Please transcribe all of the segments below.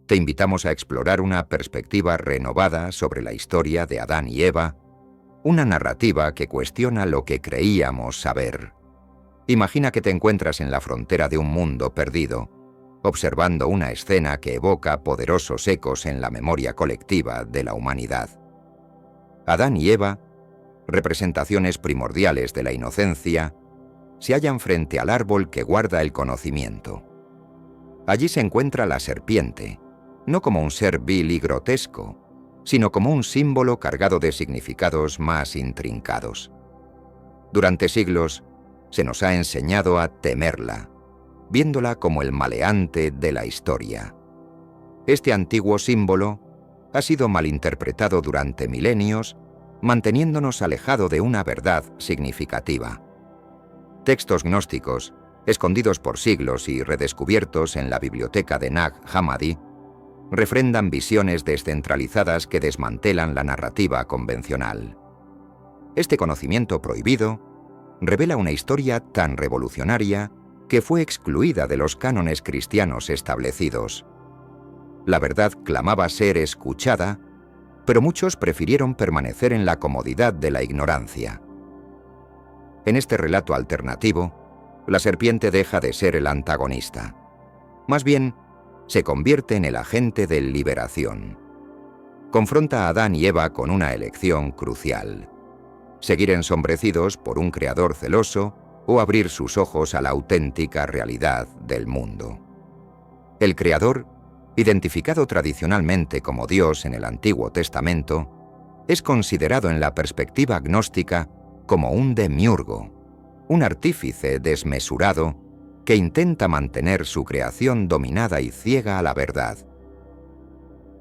te invitamos a explorar una perspectiva renovada sobre la historia de Adán y Eva, una narrativa que cuestiona lo que creíamos saber. Imagina que te encuentras en la frontera de un mundo perdido, observando una escena que evoca poderosos ecos en la memoria colectiva de la humanidad. Adán y Eva, representaciones primordiales de la inocencia, se hallan frente al árbol que guarda el conocimiento. Allí se encuentra la serpiente, no como un ser vil y grotesco, sino como un símbolo cargado de significados más intrincados. Durante siglos se nos ha enseñado a temerla, viéndola como el maleante de la historia. Este antiguo símbolo ha sido malinterpretado durante milenios, manteniéndonos alejado de una verdad significativa. Textos gnósticos, escondidos por siglos y redescubiertos en la biblioteca de Nag Hammadi, refrendan visiones descentralizadas que desmantelan la narrativa convencional. Este conocimiento prohibido revela una historia tan revolucionaria que fue excluida de los cánones cristianos establecidos. La verdad clamaba ser escuchada, pero muchos prefirieron permanecer en la comodidad de la ignorancia. En este relato alternativo, la serpiente deja de ser el antagonista. Más bien, se convierte en el agente de liberación. Confronta a Adán y Eva con una elección crucial: seguir ensombrecidos por un creador celoso o abrir sus ojos a la auténtica realidad del mundo. El creador, identificado tradicionalmente como Dios en el Antiguo Testamento, es considerado en la perspectiva gnóstica como un demiurgo, un artífice desmesurado que intenta mantener su creación dominada y ciega a la verdad.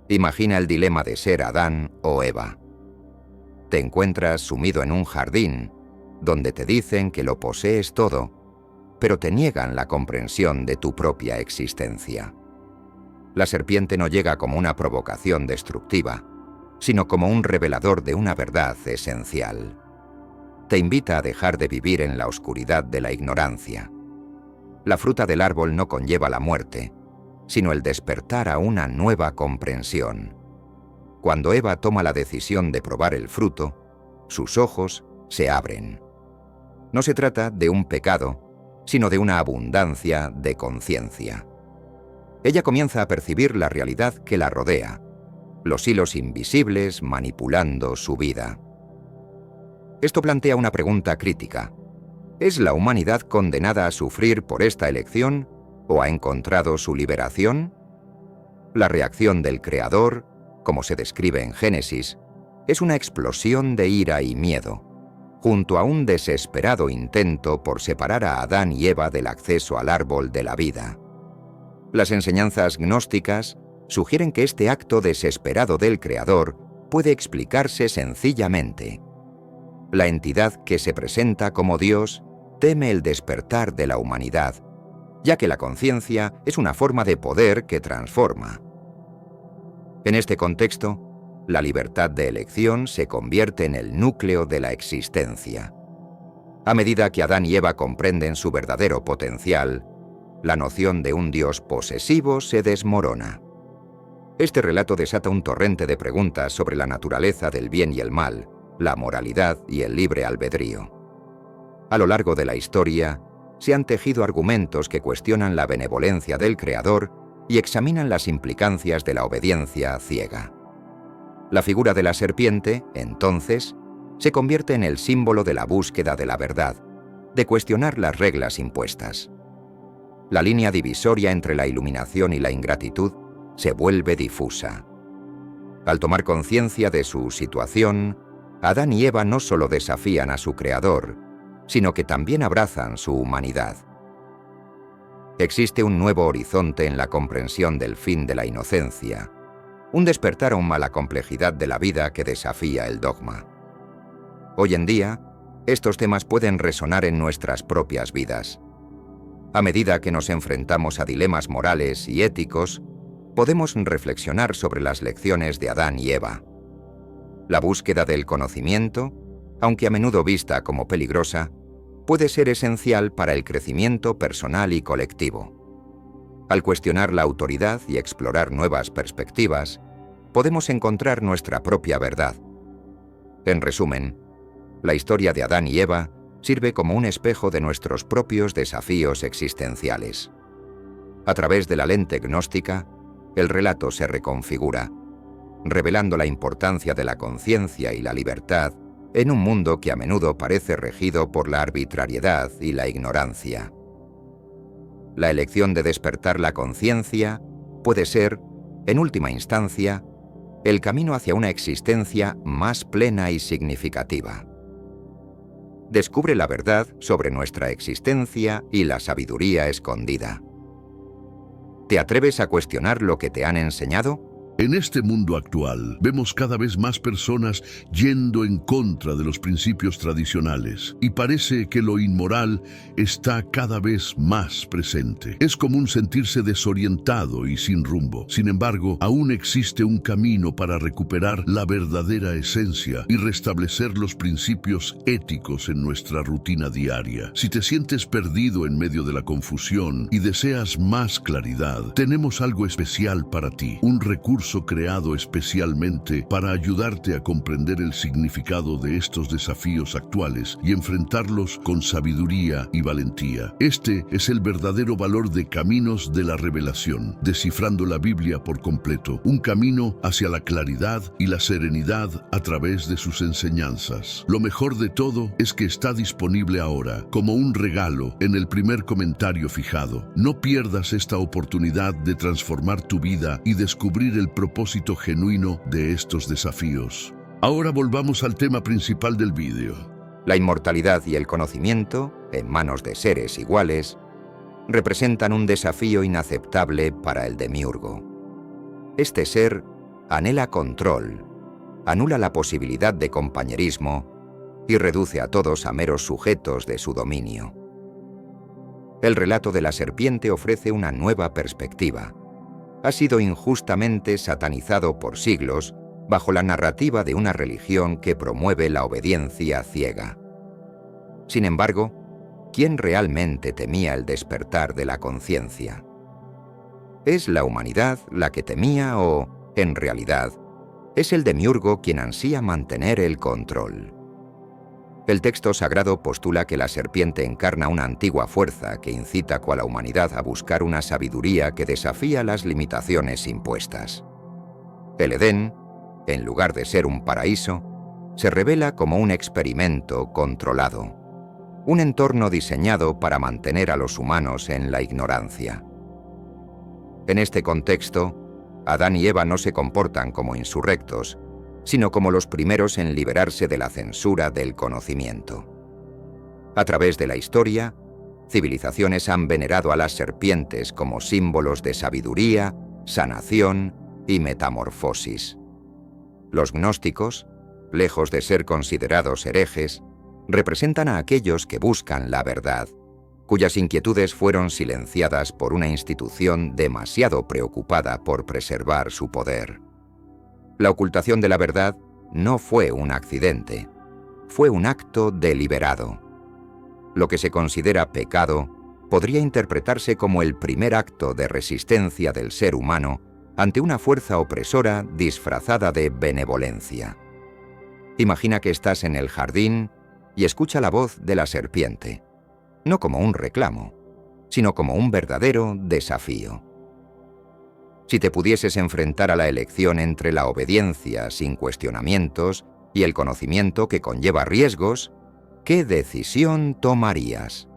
Imagina el dilema de ser Adán o Eva. Te encuentras sumido en un jardín, donde te dicen que lo posees todo, pero te niegan la comprensión de tu propia existencia. La serpiente no llega como una provocación destructiva, sino como un revelador de una verdad esencial. Te invita a dejar de vivir en la oscuridad de la ignorancia. La fruta del árbol no conlleva la muerte, sino el despertar a una nueva comprensión. Cuando Eva toma la decisión de probar el fruto, sus ojos se abren. No se trata de un pecado, sino de una abundancia de conciencia. Ella comienza a percibir la realidad que la rodea, los hilos invisibles manipulando su vida. Esto plantea una pregunta crítica. ¿Es la humanidad condenada a sufrir por esta elección o ha encontrado su liberación? La reacción del Creador, como se describe en Génesis, es una explosión de ira y miedo, junto a un desesperado intento por separar a Adán y Eva del acceso al árbol de la vida. Las enseñanzas gnósticas sugieren que este acto desesperado del Creador puede explicarse sencillamente. La entidad que se presenta como Dios teme el despertar de la humanidad, ya que la conciencia es una forma de poder que transforma. En este contexto, la libertad de elección se convierte en el núcleo de la existencia. A medida que Adán y Eva comprenden su verdadero potencial, la noción de un Dios posesivo se desmorona. Este relato desata un torrente de preguntas sobre la naturaleza del bien y el mal, la moralidad y el libre albedrío. A lo largo de la historia, se han tejido argumentos que cuestionan la benevolencia del Creador y examinan las implicancias de la obediencia ciega. La figura de la serpiente, entonces, se convierte en el símbolo de la búsqueda de la verdad, de cuestionar las reglas impuestas. La línea divisoria entre la iluminación y la ingratitud se vuelve difusa. Al tomar conciencia de su situación, Adán y Eva no solo desafían a su Creador, sino que también abrazan su humanidad. Existe un nuevo horizonte en la comprensión del fin de la inocencia, un despertar aún a la complejidad de la vida que desafía el dogma. Hoy en día, estos temas pueden resonar en nuestras propias vidas. A medida que nos enfrentamos a dilemas morales y éticos, podemos reflexionar sobre las lecciones de Adán y Eva. La búsqueda del conocimiento, aunque a menudo vista como peligrosa, puede ser esencial para el crecimiento personal y colectivo. Al cuestionar la autoridad y explorar nuevas perspectivas, podemos encontrar nuestra propia verdad. En resumen, la historia de Adán y Eva sirve como un espejo de nuestros propios desafíos existenciales. A través de la lente gnóstica, el relato se reconfigura, revelando la importancia de la conciencia y la libertad en un mundo que a menudo parece regido por la arbitrariedad y la ignorancia. La elección de despertar la conciencia puede ser, en última instancia, el camino hacia una existencia más plena y significativa. Descubre la verdad sobre nuestra existencia y la sabiduría escondida. ¿Te atreves a cuestionar lo que te han enseñado? En este mundo actual, vemos cada vez más personas yendo en contra de los principios tradicionales y parece que lo inmoral está cada vez más presente. Es común sentirse desorientado y sin rumbo. Sin embargo, aún existe un camino para recuperar la verdadera esencia y restablecer los principios éticos en nuestra rutina diaria. Si te sientes perdido en medio de la confusión y deseas más claridad, tenemos algo especial para ti, un recurso creado especialmente para ayudarte a comprender el significado de estos desafíos actuales y enfrentarlos con sabiduría y valentía. Este es el verdadero valor de Caminos de la Revelación, descifrando la Biblia por completo, un camino hacia la claridad y la serenidad a través de sus enseñanzas. Lo mejor de todo es que está disponible ahora, como un regalo, en el primer comentario fijado. No pierdas esta oportunidad de transformar tu vida y descubrir el propósito genuino de estos desafíos. Ahora volvamos al tema principal del vídeo. La inmortalidad y el conocimiento, en manos de seres iguales, representan un desafío inaceptable para el demiurgo. Este ser anhela control, anula la posibilidad de compañerismo y reduce a todos a meros sujetos de su dominio. El relato de la serpiente ofrece una nueva perspectiva. Ha sido injustamente satanizado por siglos bajo la narrativa de una religión que promueve la obediencia ciega. Sin embargo, ¿quién realmente temía el despertar de la conciencia? ¿Es la humanidad la que temía o, en realidad, es el demiurgo quien ansía mantener el control? El texto sagrado postula que la serpiente encarna una antigua fuerza que incita a la humanidad a buscar una sabiduría que desafía las limitaciones impuestas. El Edén, en lugar de ser un paraíso, se revela como un experimento controlado, un entorno diseñado para mantener a los humanos en la ignorancia. En este contexto, Adán y Eva no se comportan como insurrectos, sino como los primeros en liberarse de la censura del conocimiento. A través de la historia, civilizaciones han venerado a las serpientes como símbolos de sabiduría, sanación y metamorfosis. Los gnósticos, lejos de ser considerados herejes, representan a aquellos que buscan la verdad, cuyas inquietudes fueron silenciadas por una institución demasiado preocupada por preservar su poder. La ocultación de la verdad no fue un accidente, fue un acto deliberado. Lo que se considera pecado podría interpretarse como el primer acto de resistencia del ser humano ante una fuerza opresora disfrazada de benevolencia. Imagina que estás en el jardín y escucha la voz de la serpiente, no como un reclamo, sino como un verdadero desafío. Si te pudieses enfrentar a la elección entre la obediencia sin cuestionamientos y el conocimiento que conlleva riesgos, ¿qué decisión tomarías?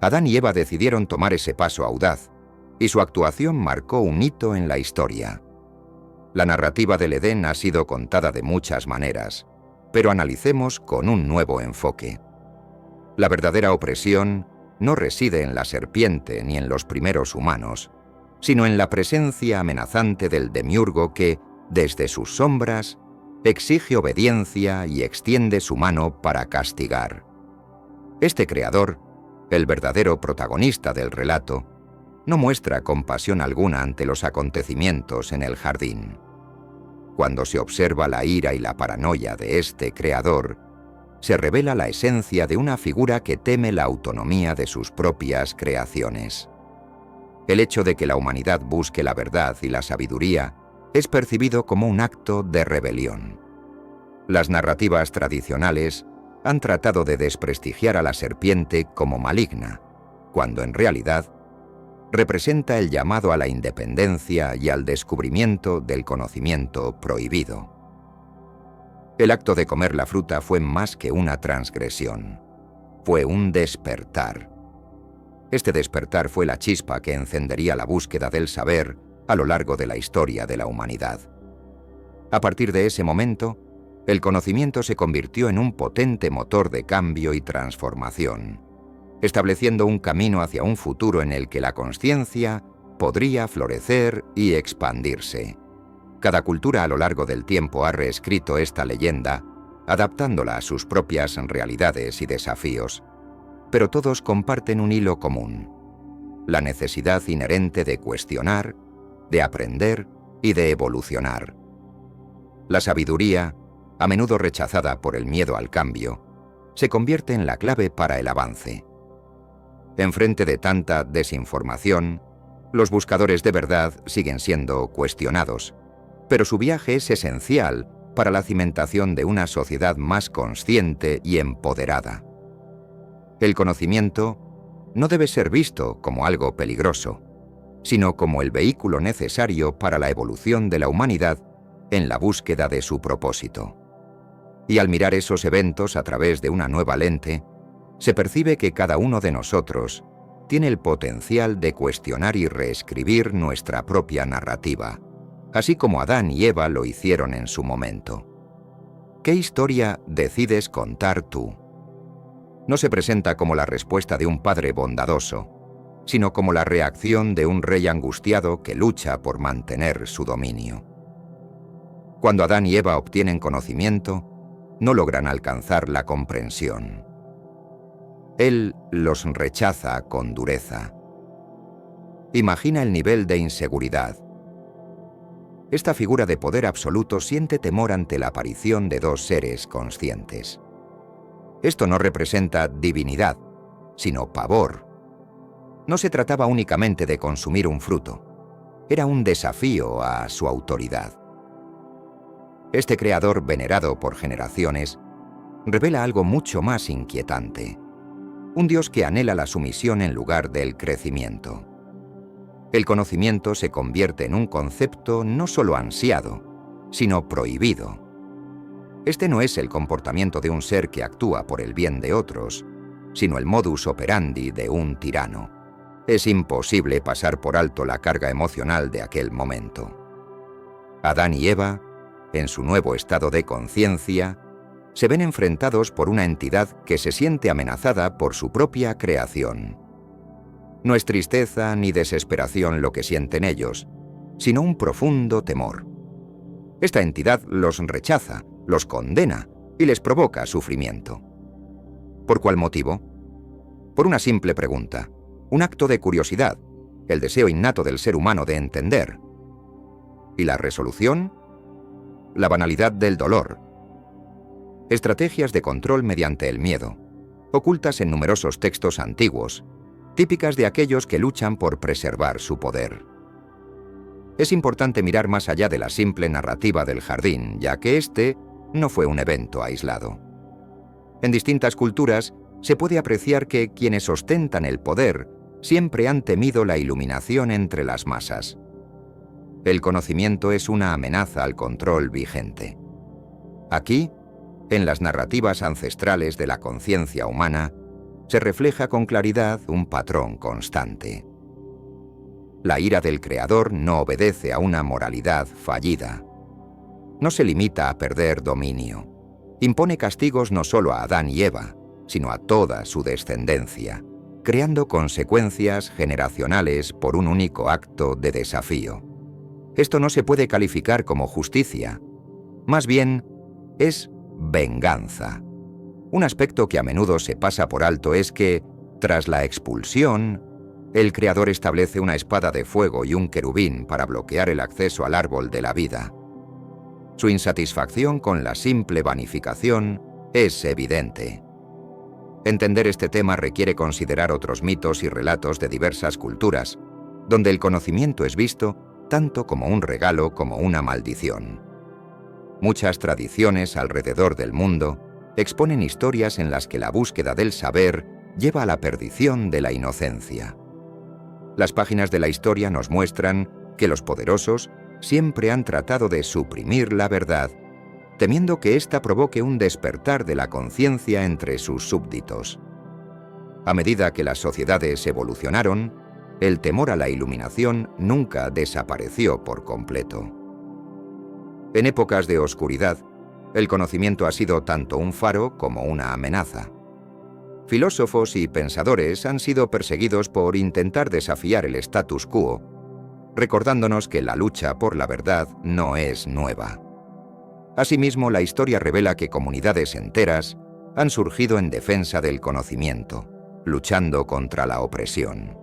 Adán y Eva decidieron tomar ese paso audaz, y su actuación marcó un hito en la historia. La narrativa del Edén ha sido contada de muchas maneras, pero analicemos con un nuevo enfoque. La verdadera opresión no reside en la serpiente ni en los primeros humanos, sino en la presencia amenazante del demiurgo que, desde sus sombras, exige obediencia y extiende su mano para castigar. Este creador, el verdadero protagonista del relato, no muestra compasión alguna ante los acontecimientos en el jardín. Cuando se observa la ira y la paranoia de este creador, se revela la esencia de una figura que teme la autonomía de sus propias creaciones. El hecho de que la humanidad busque la verdad y la sabiduría es percibido como un acto de rebelión. Las narrativas tradicionales han tratado de desprestigiar a la serpiente como maligna, cuando en realidad representa el llamado a la independencia y al descubrimiento del conocimiento prohibido. El acto de comer la fruta fue más que una transgresión, fue un despertar. Este despertar fue la chispa que encendería la búsqueda del saber a lo largo de la historia de la humanidad. A partir de ese momento, el conocimiento se convirtió en un potente motor de cambio y transformación, estableciendo un camino hacia un futuro en el que la consciencia podría florecer y expandirse. Cada cultura a lo largo del tiempo ha reescrito esta leyenda, adaptándola a sus propias realidades y desafíos, pero todos comparten un hilo común: la necesidad inherente de cuestionar, de aprender y de evolucionar. La sabiduría, a menudo rechazada por el miedo al cambio, se convierte en la clave para el avance. Enfrente de tanta desinformación, los buscadores de verdad siguen siendo cuestionados, pero su viaje es esencial para la cimentación de una sociedad más consciente y empoderada. El conocimiento no debe ser visto como algo peligroso, sino como el vehículo necesario para la evolución de la humanidad en la búsqueda de su propósito. Y al mirar esos eventos a través de una nueva lente, se percibe que cada uno de nosotros tiene el potencial de cuestionar y reescribir nuestra propia narrativa, así como Adán y Eva lo hicieron en su momento. ¿Qué historia decides contar tú? No se presenta como la respuesta de un padre bondadoso, sino como la reacción de un rey angustiado que lucha por mantener su dominio. Cuando Adán y Eva obtienen conocimiento, no logran alcanzar la comprensión. Él los rechaza con dureza. Imagina el nivel de inseguridad. Esta figura de poder absoluto siente temor ante la aparición de dos seres conscientes. Esto no representa divinidad, sino pavor. No se trataba únicamente de consumir un fruto, era un desafío a su autoridad. Este creador venerado por generaciones revela algo mucho más inquietante: un Dios que anhela la sumisión en lugar del crecimiento. El conocimiento se convierte en un concepto no solo ansiado, sino prohibido. Este no es el comportamiento de un ser que actúa por el bien de otros, sino el modus operandi de un tirano. Es imposible pasar por alto la carga emocional de aquel momento. Adán y Eva, en su nuevo estado de conciencia, se ven enfrentados por una entidad que se siente amenazada por su propia creación. No es tristeza ni desesperación lo que sienten ellos, sino un profundo temor. Esta entidad los rechaza, los condena y les provoca sufrimiento. ¿Por cuál motivo? Por una simple pregunta, un acto de curiosidad, el deseo innato del ser humano de entender. ¿Y la resolución? La banalidad del dolor. Estrategias de control mediante el miedo, ocultas en numerosos textos antiguos, típicas de aquellos que luchan por preservar su poder. Es importante mirar más allá de la simple narrativa del jardín, ya que este no fue un evento aislado. En distintas culturas se puede apreciar que quienes ostentan el poder siempre han temido la iluminación entre las masas. El conocimiento es una amenaza al control vigente. Aquí, en las narrativas ancestrales de la conciencia humana, se refleja con claridad un patrón constante. La ira del creador no obedece a una moralidad fallida. No se limita a perder dominio. Impone castigos no solo a Adán y Eva, sino a toda su descendencia, creando consecuencias generacionales por un único acto de desafío. Esto no se puede calificar como justicia. Más bien, es venganza. Un aspecto que a menudo se pasa por alto es que, tras la expulsión, el Creador establece una espada de fuego y un querubín para bloquear el acceso al árbol de la vida. Su insatisfacción con la simple vanificación es evidente. Entender este tema requiere considerar otros mitos y relatos de diversas culturas, donde el conocimiento es visto tanto como un regalo como una maldición. Muchas tradiciones alrededor del mundo exponen historias en las que la búsqueda del saber lleva a la perdición de la inocencia. Las páginas de la historia nos muestran que los poderosos siempre han tratado de suprimir la verdad, temiendo que ésta provoque un despertar de la conciencia entre sus súbditos. A medida que las sociedades evolucionaron, el temor a la iluminación nunca desapareció por completo. En épocas de oscuridad, el conocimiento ha sido tanto un faro como una amenaza. Filósofos y pensadores han sido perseguidos por intentar desafiar el status quo, recordándonos que la lucha por la verdad no es nueva. Asimismo, la historia revela que comunidades enteras han surgido en defensa del conocimiento, luchando contra la opresión.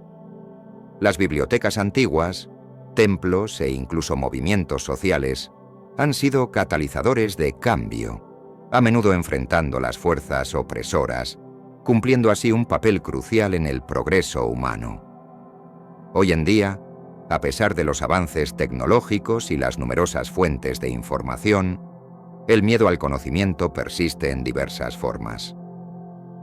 Las bibliotecas antiguas, templos e incluso movimientos sociales han sido catalizadores de cambio, a menudo enfrentando las fuerzas opresoras, cumpliendo así un papel crucial en el progreso humano. Hoy en día, a pesar de los avances tecnológicos y las numerosas fuentes de información, el miedo al conocimiento persiste en diversas formas.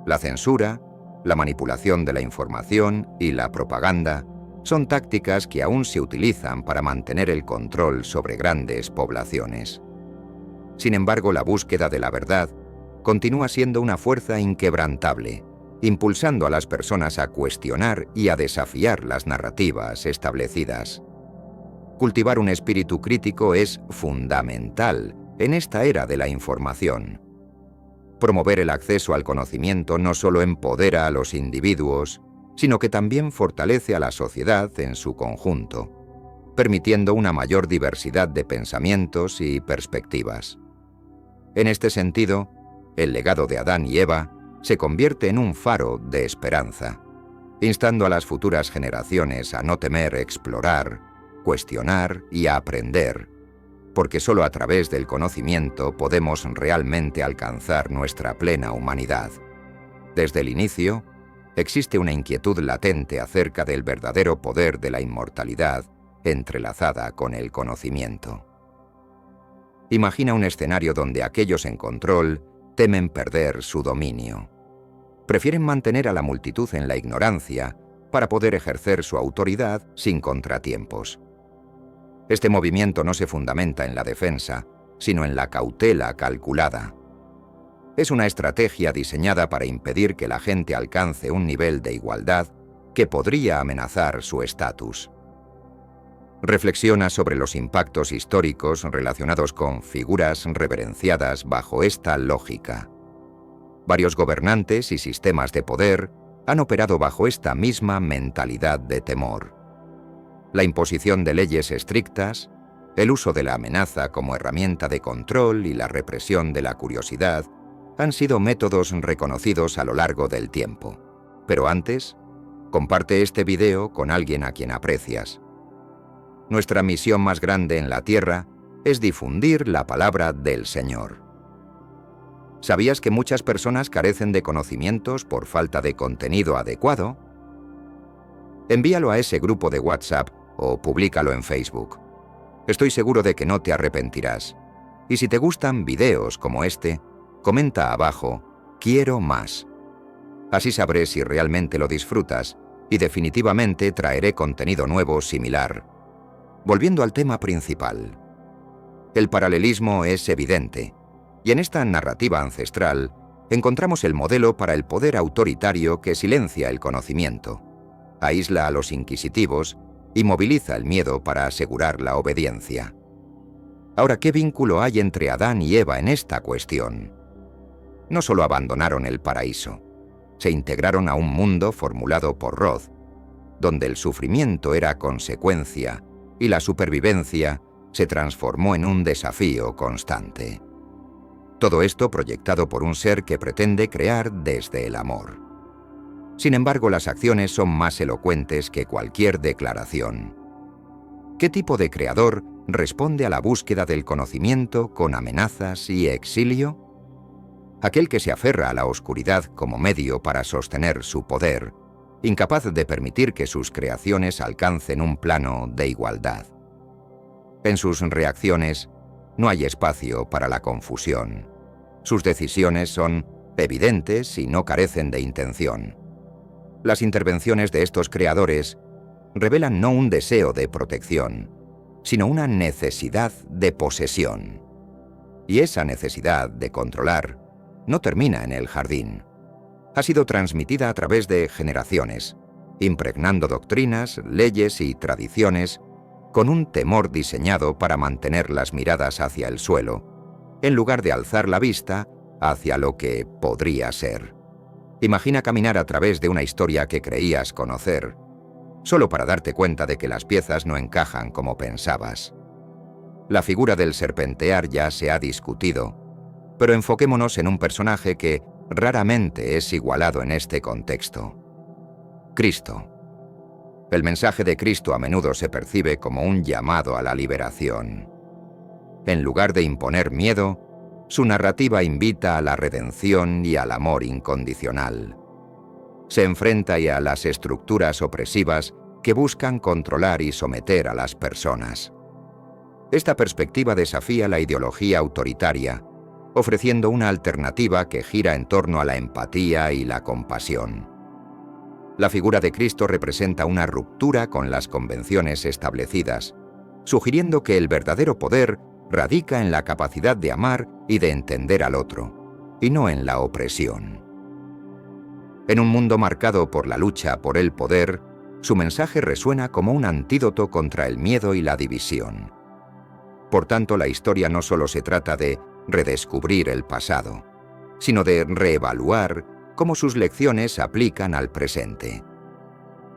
La censura, la manipulación de la información y la propaganda son tácticas que aún se utilizan para mantener el control sobre grandes poblaciones. Sin embargo, la búsqueda de la verdad continúa siendo una fuerza inquebrantable, impulsando a las personas a cuestionar y a desafiar las narrativas establecidas. Cultivar un espíritu crítico es fundamental en esta era de la información. Promover el acceso al conocimiento no solo empodera a los individuos, sino que también fortalece a la sociedad en su conjunto, permitiendo una mayor diversidad de pensamientos y perspectivas. En este sentido, el legado de Adán y Eva se convierte en un faro de esperanza, instando a las futuras generaciones a no temer explorar, cuestionar y a aprender, porque solo a través del conocimiento podemos realmente alcanzar nuestra plena humanidad. Desde el inicio, existe una inquietud latente acerca del verdadero poder de la inmortalidad entrelazada con el conocimiento. Imagina un escenario donde aquellos en control temen perder su dominio. Prefieren mantener a la multitud en la ignorancia para poder ejercer su autoridad sin contratiempos. Este movimiento no se fundamenta en la defensa, sino en la cautela calculada. Es una estrategia diseñada para impedir que la gente alcance un nivel de igualdad que podría amenazar su estatus. Reflexiona sobre los impactos históricos relacionados con figuras reverenciadas bajo esta lógica. Varios gobernantes y sistemas de poder han operado bajo esta misma mentalidad de temor. La imposición de leyes estrictas, el uso de la amenaza como herramienta de control y la represión de la curiosidad han sido métodos reconocidos a lo largo del tiempo. Pero antes, comparte este video con alguien a quien aprecias. Nuestra misión más grande en la Tierra es difundir la palabra del Señor. ¿Sabías que muchas personas carecen de conocimientos por falta de contenido adecuado? Envíalo a ese grupo de WhatsApp o públicalo en Facebook. Estoy seguro de que no te arrepentirás. Y si te gustan videos como este, comenta abajo, quiero más. Así sabré si realmente lo disfrutas y definitivamente traeré contenido nuevo similar. Volviendo al tema principal. El paralelismo es evidente, y en esta narrativa ancestral encontramos el modelo para el poder autoritario que silencia el conocimiento, aísla a los inquisitivos y moviliza el miedo para asegurar la obediencia. Ahora, ¿qué vínculo hay entre Adán y Eva en esta cuestión? No solo abandonaron el paraíso, se integraron a un mundo formulado por Roth, donde el sufrimiento era consecuencia y la supervivencia se transformó en un desafío constante. Todo esto proyectado por un ser que pretende crear desde el amor. Sin embargo, las acciones son más elocuentes que cualquier declaración. ¿Qué tipo de creador responde a la búsqueda del conocimiento con amenazas y exilio? ¿Aquel que se aferra a la oscuridad como medio para sostener su poder, incapaz de permitir que sus creaciones alcancen un plano de igualdad. En sus reacciones no hay espacio para la confusión. Sus decisiones son evidentes y no carecen de intención. Las intervenciones de estos creadores revelan no un deseo de protección, sino una necesidad de posesión. Y esa necesidad de controlar no termina en el jardín. Ha sido transmitida a través de generaciones, impregnando doctrinas, leyes y tradiciones con un temor diseñado para mantener las miradas hacia el suelo, en lugar de alzar la vista hacia lo que podría ser. Imagina caminar a través de una historia que creías conocer, solo para darte cuenta de que las piezas no encajan como pensabas. La figura del serpentear ya se ha discutido, pero enfoquémonos en un personaje que raramente es igualado en este contexto: Cristo. El mensaje de Cristo a menudo se percibe como un llamado a la liberación. En lugar de imponer miedo, su narrativa invita a la redención y al amor incondicional. Se enfrenta a las estructuras opresivas que buscan controlar y someter a las personas. Esta perspectiva desafía la ideología autoritaria, ofreciendo una alternativa que gira en torno a la empatía y la compasión. La figura de Cristo representa una ruptura con las convenciones establecidas, sugiriendo que el verdadero poder radica en la capacidad de amar y de entender al otro, y no en la opresión. En un mundo marcado por la lucha por el poder, su mensaje resuena como un antídoto contra el miedo y la división. Por tanto, la historia no solo se trata de redescubrir el pasado, sino de reevaluar cómo sus lecciones se aplican al presente.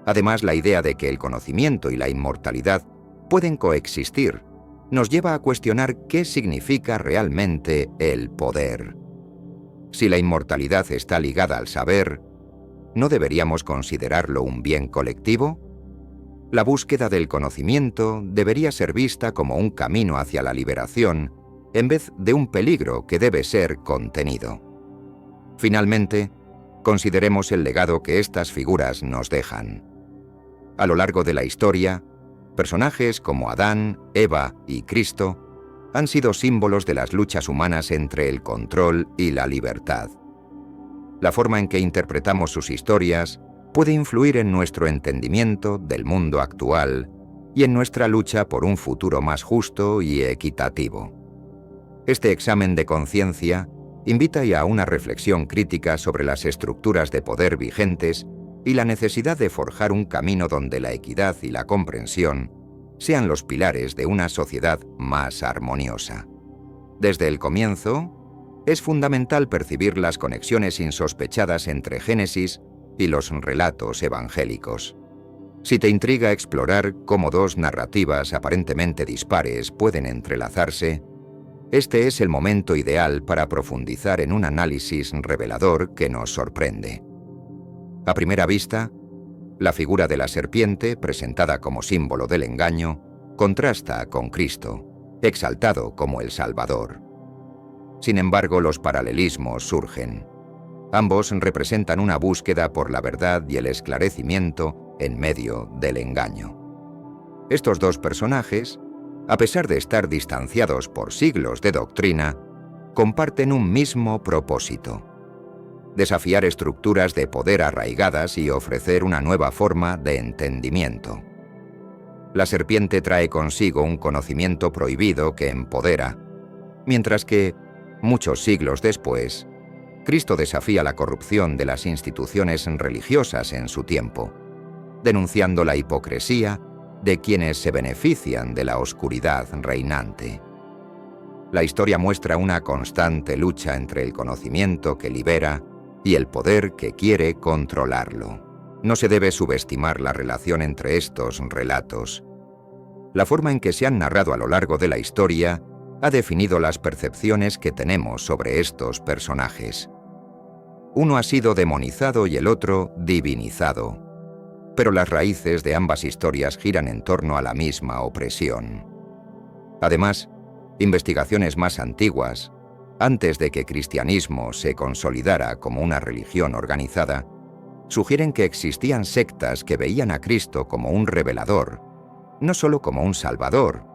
Además, la idea de que el conocimiento y la inmortalidad pueden coexistir nos lleva a cuestionar qué significa realmente el poder. Si la inmortalidad está ligada al saber, ¿no deberíamos considerarlo un bien colectivo? La búsqueda del conocimiento debería ser vista como un camino hacia la liberación, en vez de un peligro que debe ser contenido. Finalmente, consideremos el legado que estas figuras nos dejan. A lo largo de la historia, personajes como Adán, Eva y Cristo han sido símbolos de las luchas humanas entre el control y la libertad. La forma en que interpretamos sus historias puede influir en nuestro entendimiento del mundo actual y en nuestra lucha por un futuro más justo y equitativo. Este examen de conciencia invita a una reflexión crítica sobre las estructuras de poder vigentes y la necesidad de forjar un camino donde la equidad y la comprensión sean los pilares de una sociedad más armoniosa. Desde el comienzo, es fundamental percibir las conexiones insospechadas entre Génesis y los relatos evangélicos. Si te intriga explorar cómo dos narrativas aparentemente dispares pueden entrelazarse, este es el momento ideal para profundizar en un análisis revelador que nos sorprende. A primera vista, la figura de la serpiente, presentada como símbolo del engaño, contrasta con Cristo, exaltado como el Salvador. Sin embargo, los paralelismos surgen. Ambos representan una búsqueda por la verdad y el esclarecimiento en medio del engaño. Estos dos personajes, a pesar de estar distanciados por siglos de doctrina, comparten un mismo propósito: desafiar estructuras de poder arraigadas y ofrecer una nueva forma de entendimiento. La serpiente trae consigo un conocimiento prohibido que empodera, mientras que, muchos siglos después, Cristo desafía la corrupción de las instituciones religiosas en su tiempo, denunciando la hipocresía de quienes se benefician de la oscuridad reinante. La historia muestra una constante lucha entre el conocimiento que libera y el poder que quiere controlarlo. No se debe subestimar la relación entre estos relatos. La forma en que se han narrado a lo largo de la historia ha definido las percepciones que tenemos sobre estos personajes. Uno ha sido demonizado y el otro divinizado, pero las raíces de ambas historias giran en torno a la misma opresión. Además, investigaciones más antiguas, antes de que cristianismo se consolidara como una religión organizada, sugieren que existían sectas que veían a Cristo como un revelador, no solo como un salvador,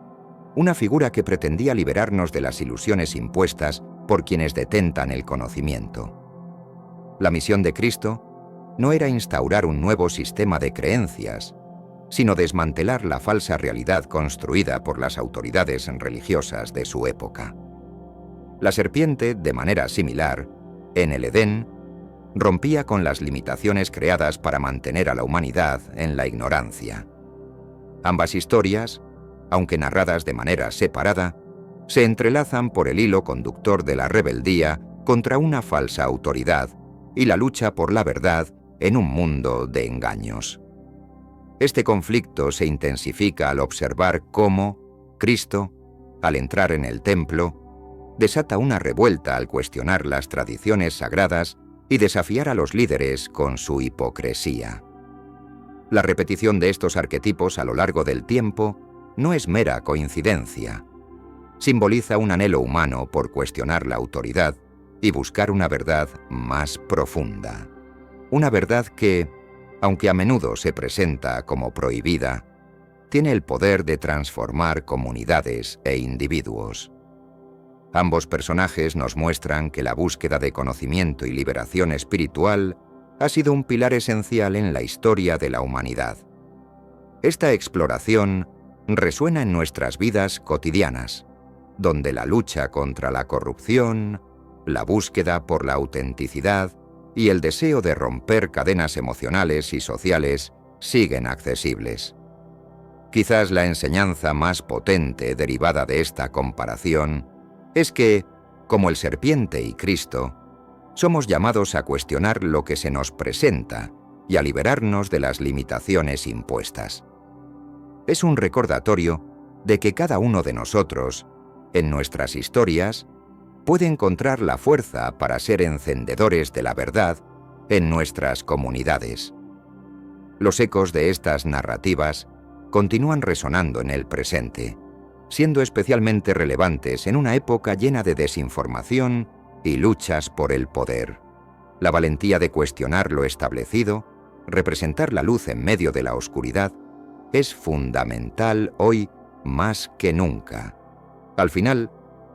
una figura que pretendía liberarnos de las ilusiones impuestas por quienes detentan el conocimiento. La misión de Cristo no era instaurar un nuevo sistema de creencias, sino desmantelar la falsa realidad construida por las autoridades religiosas de su época. La serpiente, de manera similar, en el Edén, rompía con las limitaciones creadas para mantener a la humanidad en la ignorancia. Ambas historias, aunque narradas de manera separada, se entrelazan por el hilo conductor de la rebeldía contra una falsa autoridad y la lucha por la verdad en un mundo de engaños. Este conflicto se intensifica al observar cómo Cristo, al entrar en el templo, desata una revuelta al cuestionar las tradiciones sagradas y desafiar a los líderes con su hipocresía. La repetición de estos arquetipos a lo largo del tiempo no es mera coincidencia. Simboliza un anhelo humano por cuestionar la autoridad y buscar una verdad más profunda. Una verdad que, aunque a menudo se presenta como prohibida, tiene el poder de transformar comunidades e individuos. Ambos personajes nos muestran que la búsqueda de conocimiento y liberación espiritual ha sido un pilar esencial en la historia de la humanidad. Esta exploración resuena en nuestras vidas cotidianas, donde la lucha contra la corrupción, la búsqueda por la autenticidad y el deseo de romper cadenas emocionales y sociales siguen accesibles. Quizás la enseñanza más potente derivada de esta comparación es que, como el serpiente y Cristo, somos llamados a cuestionar lo que se nos presenta y a liberarnos de las limitaciones impuestas. Es un recordatorio de que cada uno de nosotros, en nuestras historias, puede encontrar la fuerza para ser encendedores de la verdad en nuestras comunidades. Los ecos de estas narrativas continúan resonando en el presente, siendo especialmente relevantes en una época llena de desinformación y luchas por el poder. La valentía de cuestionar lo establecido, representar la luz en medio de la oscuridad, es fundamental hoy más que nunca. Al final,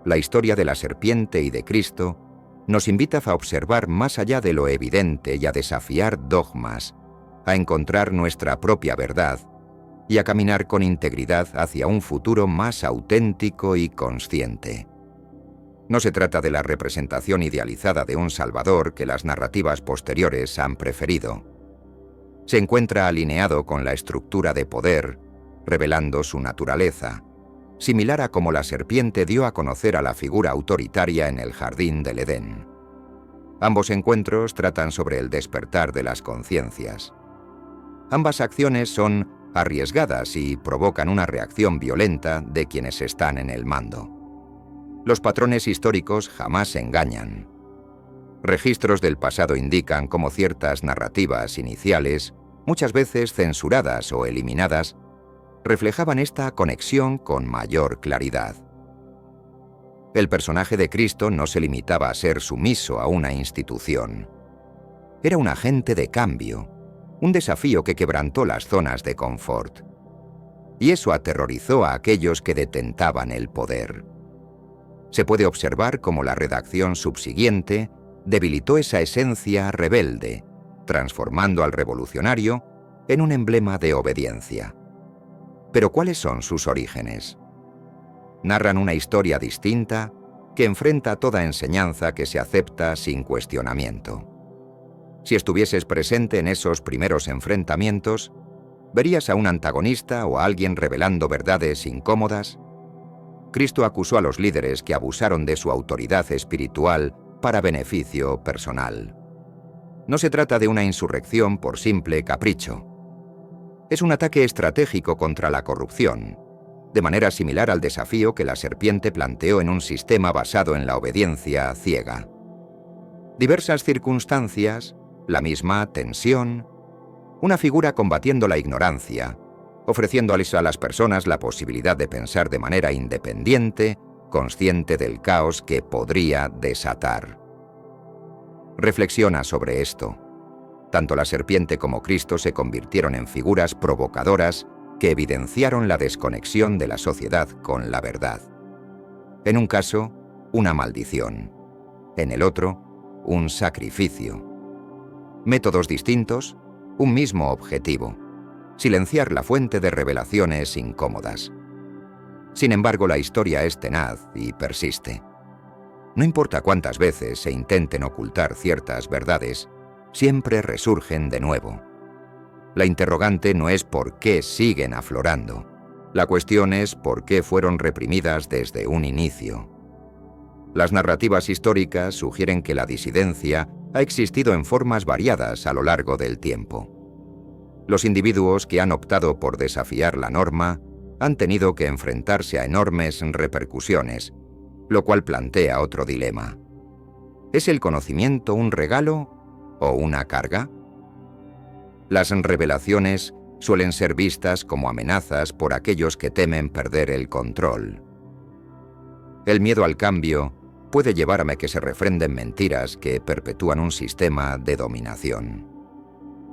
la historia de la serpiente y de Cristo nos invita a observar más allá de lo evidente y a desafiar dogmas, a encontrar nuestra propia verdad y a caminar con integridad hacia un futuro más auténtico y consciente. No se trata de la representación idealizada de un Salvador que las narrativas posteriores han preferido. Se encuentra alineado con la estructura de poder, revelando su naturaleza, similar a como la serpiente dio a conocer a la figura autoritaria en el jardín del Edén. Ambos encuentros tratan sobre el despertar de las conciencias. Ambas acciones son arriesgadas y provocan una reacción violenta de quienes están en el mando. Los patrones históricos jamás engañan. Registros del pasado indican cómo ciertas narrativas iniciales, muchas veces censuradas o eliminadas, reflejaban esta conexión con mayor claridad. El personaje de Cristo no se limitaba a ser sumiso a una institución. Era un agente de cambio, un desafío que quebrantó las zonas de confort. Y eso aterrorizó a aquellos que detentaban el poder. Se puede observar cómo la redacción subsiguiente debilitó esa esencia rebelde, transformando al revolucionario en un emblema de obediencia. Pero ¿cuáles son sus orígenes? Narran una historia distinta que enfrenta toda enseñanza que se acepta sin cuestionamiento. Si estuvieses presente en esos primeros enfrentamientos, ¿verías a un antagonista o a alguien revelando verdades incómodas? Cristo acusó a los líderes que abusaron de su autoridad espiritual para beneficio personal. No se trata de una insurrección por simple capricho. Es un ataque estratégico contra la corrupción, de manera similar al desafío que la serpiente planteó en un sistema basado en la obediencia ciega. Diversas circunstancias, la misma tensión, una figura combatiendo la ignorancia, ofreciéndoles a las personas la posibilidad de pensar de manera independiente, consciente del caos que podría desatar. Reflexiona sobre esto. Tanto la serpiente como Cristo se convirtieron en figuras provocadoras que evidenciaron la desconexión de la sociedad con la verdad. En un caso, una maldición. En el otro, un sacrificio. Métodos distintos, un mismo objetivo: silenciar la fuente de revelaciones incómodas. Sin embargo, la historia es tenaz y persiste. No importa cuántas veces se intenten ocultar ciertas verdades, siempre resurgen de nuevo. La interrogante no es por qué siguen aflorando. La cuestión es por qué fueron reprimidas desde un inicio. Las narrativas históricas sugieren que la disidencia ha existido en formas variadas a lo largo del tiempo. Los individuos que han optado por desafiar la norma han tenido que enfrentarse a enormes repercusiones, lo cual plantea otro dilema. ¿Es el conocimiento un regalo o una carga? Las revelaciones suelen ser vistas como amenazas por aquellos que temen perder el control. El miedo al cambio puede llevar a que se refrenden mentiras que perpetúan un sistema de dominación.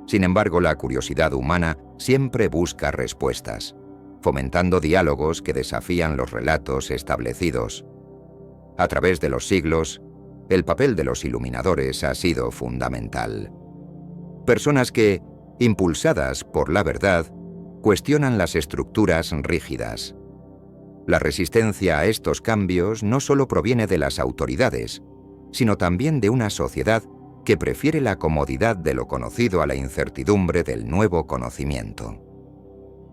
Sin embargo, la curiosidad humana siempre busca respuestas, fomentando diálogos que desafían los relatos establecidos. A través de los siglos, el papel de los iluminadores ha sido fundamental. Personas que, impulsadas por la verdad, cuestionan las estructuras rígidas. La resistencia a estos cambios no solo proviene de las autoridades, sino también de una sociedad que prefiere la comodidad de lo conocido a la incertidumbre del nuevo conocimiento.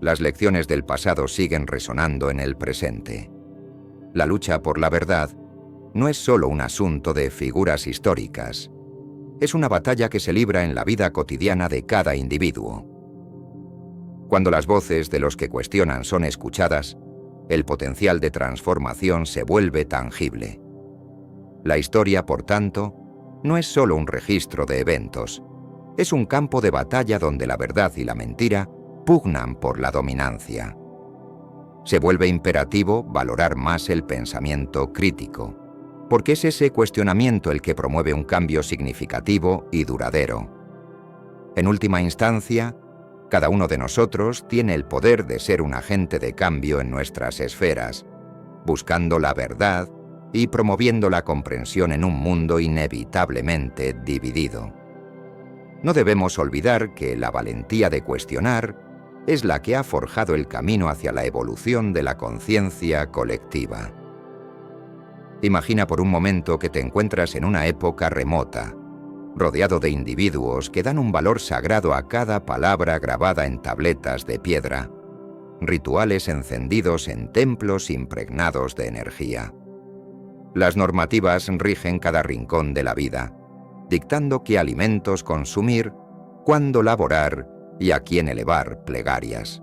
Las lecciones del pasado siguen resonando en el presente. La lucha por la verdad no es solo un asunto de figuras históricas. Es una batalla que se libra en la vida cotidiana de cada individuo. Cuando las voces de los que cuestionan son escuchadas, el potencial de transformación se vuelve tangible. La historia, por tanto, no es solo un registro de eventos, es un campo de batalla donde la verdad y la mentira pugnan por la dominancia. Se vuelve imperativo valorar más el pensamiento crítico, porque es ese cuestionamiento el que promueve un cambio significativo y duradero. En última instancia, cada uno de nosotros tiene el poder de ser un agente de cambio en nuestras esferas, buscando la verdad y promoviendo la comprensión en un mundo inevitablemente dividido. No debemos olvidar que la valentía de cuestionar es la que ha forjado el camino hacia la evolución de la conciencia colectiva. Imagina por un momento que te encuentras en una época remota, rodeado de individuos que dan un valor sagrado a cada palabra grabada en tabletas de piedra, rituales encendidos en templos impregnados de energía. Las normativas rigen cada rincón de la vida, dictando qué alimentos consumir, cuándo laborar y a quién elevar plegarias.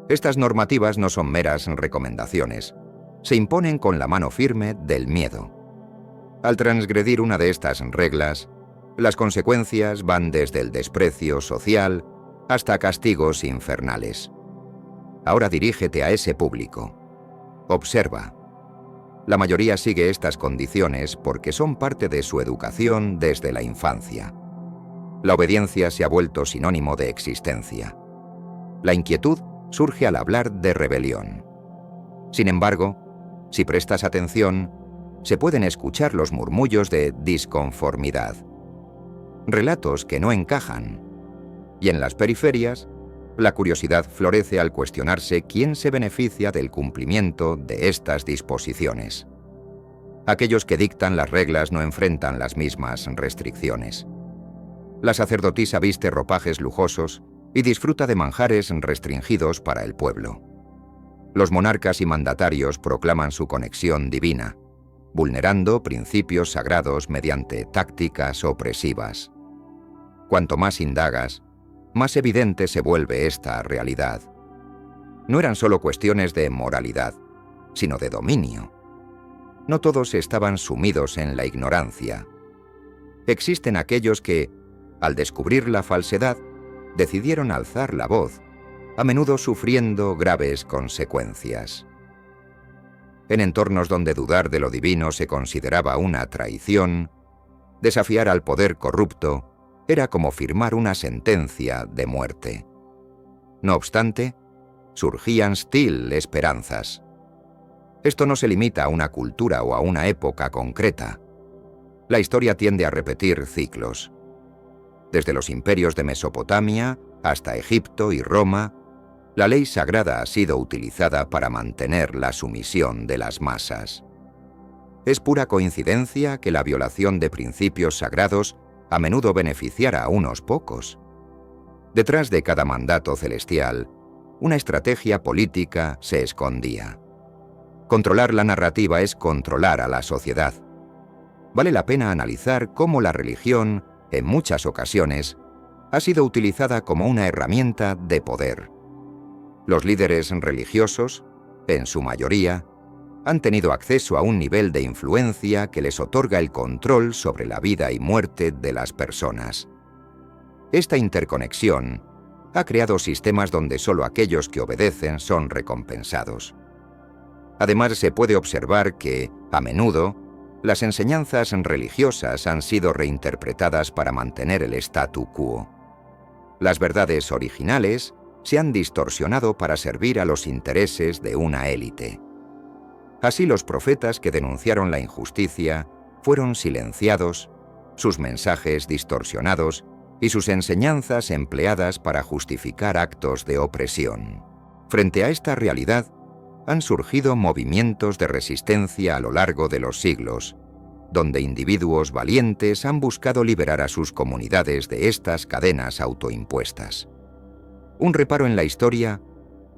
Estas normativas no son meras recomendaciones, se imponen con la mano firme del miedo. Al transgredir una de estas reglas, las consecuencias van desde el desprecio social hasta castigos infernales. Ahora dirígete a ese público. Observa. La mayoría sigue estas condiciones porque son parte de su educación desde la infancia. La obediencia se ha vuelto sinónimo de existencia. La inquietud surge al hablar de rebelión. Sin embargo, si prestas atención, se pueden escuchar los murmullos de disconformidad, relatos que no encajan, y en las periferias, la curiosidad florece al cuestionarse quién se beneficia del cumplimiento de estas disposiciones. Aquellos que dictan las reglas no enfrentan las mismas restricciones. La sacerdotisa viste ropajes lujosos y disfruta de manjares restringidos para el pueblo. Los monarcas y mandatarios proclaman su conexión divina, vulnerando principios sagrados mediante tácticas opresivas. Cuanto más indagas, más evidente se vuelve esta realidad. No eran solo cuestiones de moralidad, sino de dominio. No todos estaban sumidos en la ignorancia. Existen aquellos que, al descubrir la falsedad, decidieron alzar la voz, a menudo sufriendo graves consecuencias. En entornos donde dudar de lo divino se consideraba una traición, desafiar al poder corrupto era como firmar una sentencia de muerte. No obstante, surgían esperanzas. Esto no se limita a una cultura o a una época concreta. La historia tiende a repetir ciclos. Desde los imperios de Mesopotamia hasta Egipto y Roma, la ley sagrada ha sido utilizada para mantener la sumisión de las masas. Es pura coincidencia que la violación de principios sagrados a menudo beneficiara a unos pocos. Detrás de cada mandato celestial, una estrategia política se escondía. Controlar la narrativa es controlar a la sociedad. Vale la pena analizar cómo la religión, en muchas ocasiones, ha sido utilizada como una herramienta de poder. Los líderes religiosos, en su mayoría, han tenido acceso a un nivel de influencia que les otorga el control sobre la vida y muerte de las personas. Esta interconexión ha creado sistemas donde solo aquellos que obedecen son recompensados. Además, se puede observar que, a menudo, las enseñanzas religiosas han sido reinterpretadas para mantener el statu quo. Las verdades originales se han distorsionado para servir a los intereses de una élite. Así, los profetas que denunciaron la injusticia fueron silenciados, sus mensajes distorsionados y sus enseñanzas empleadas para justificar actos de opresión. Frente a esta realidad, han surgido movimientos de resistencia a lo largo de los siglos, donde individuos valientes han buscado liberar a sus comunidades de estas cadenas autoimpuestas. Un reparo en la historia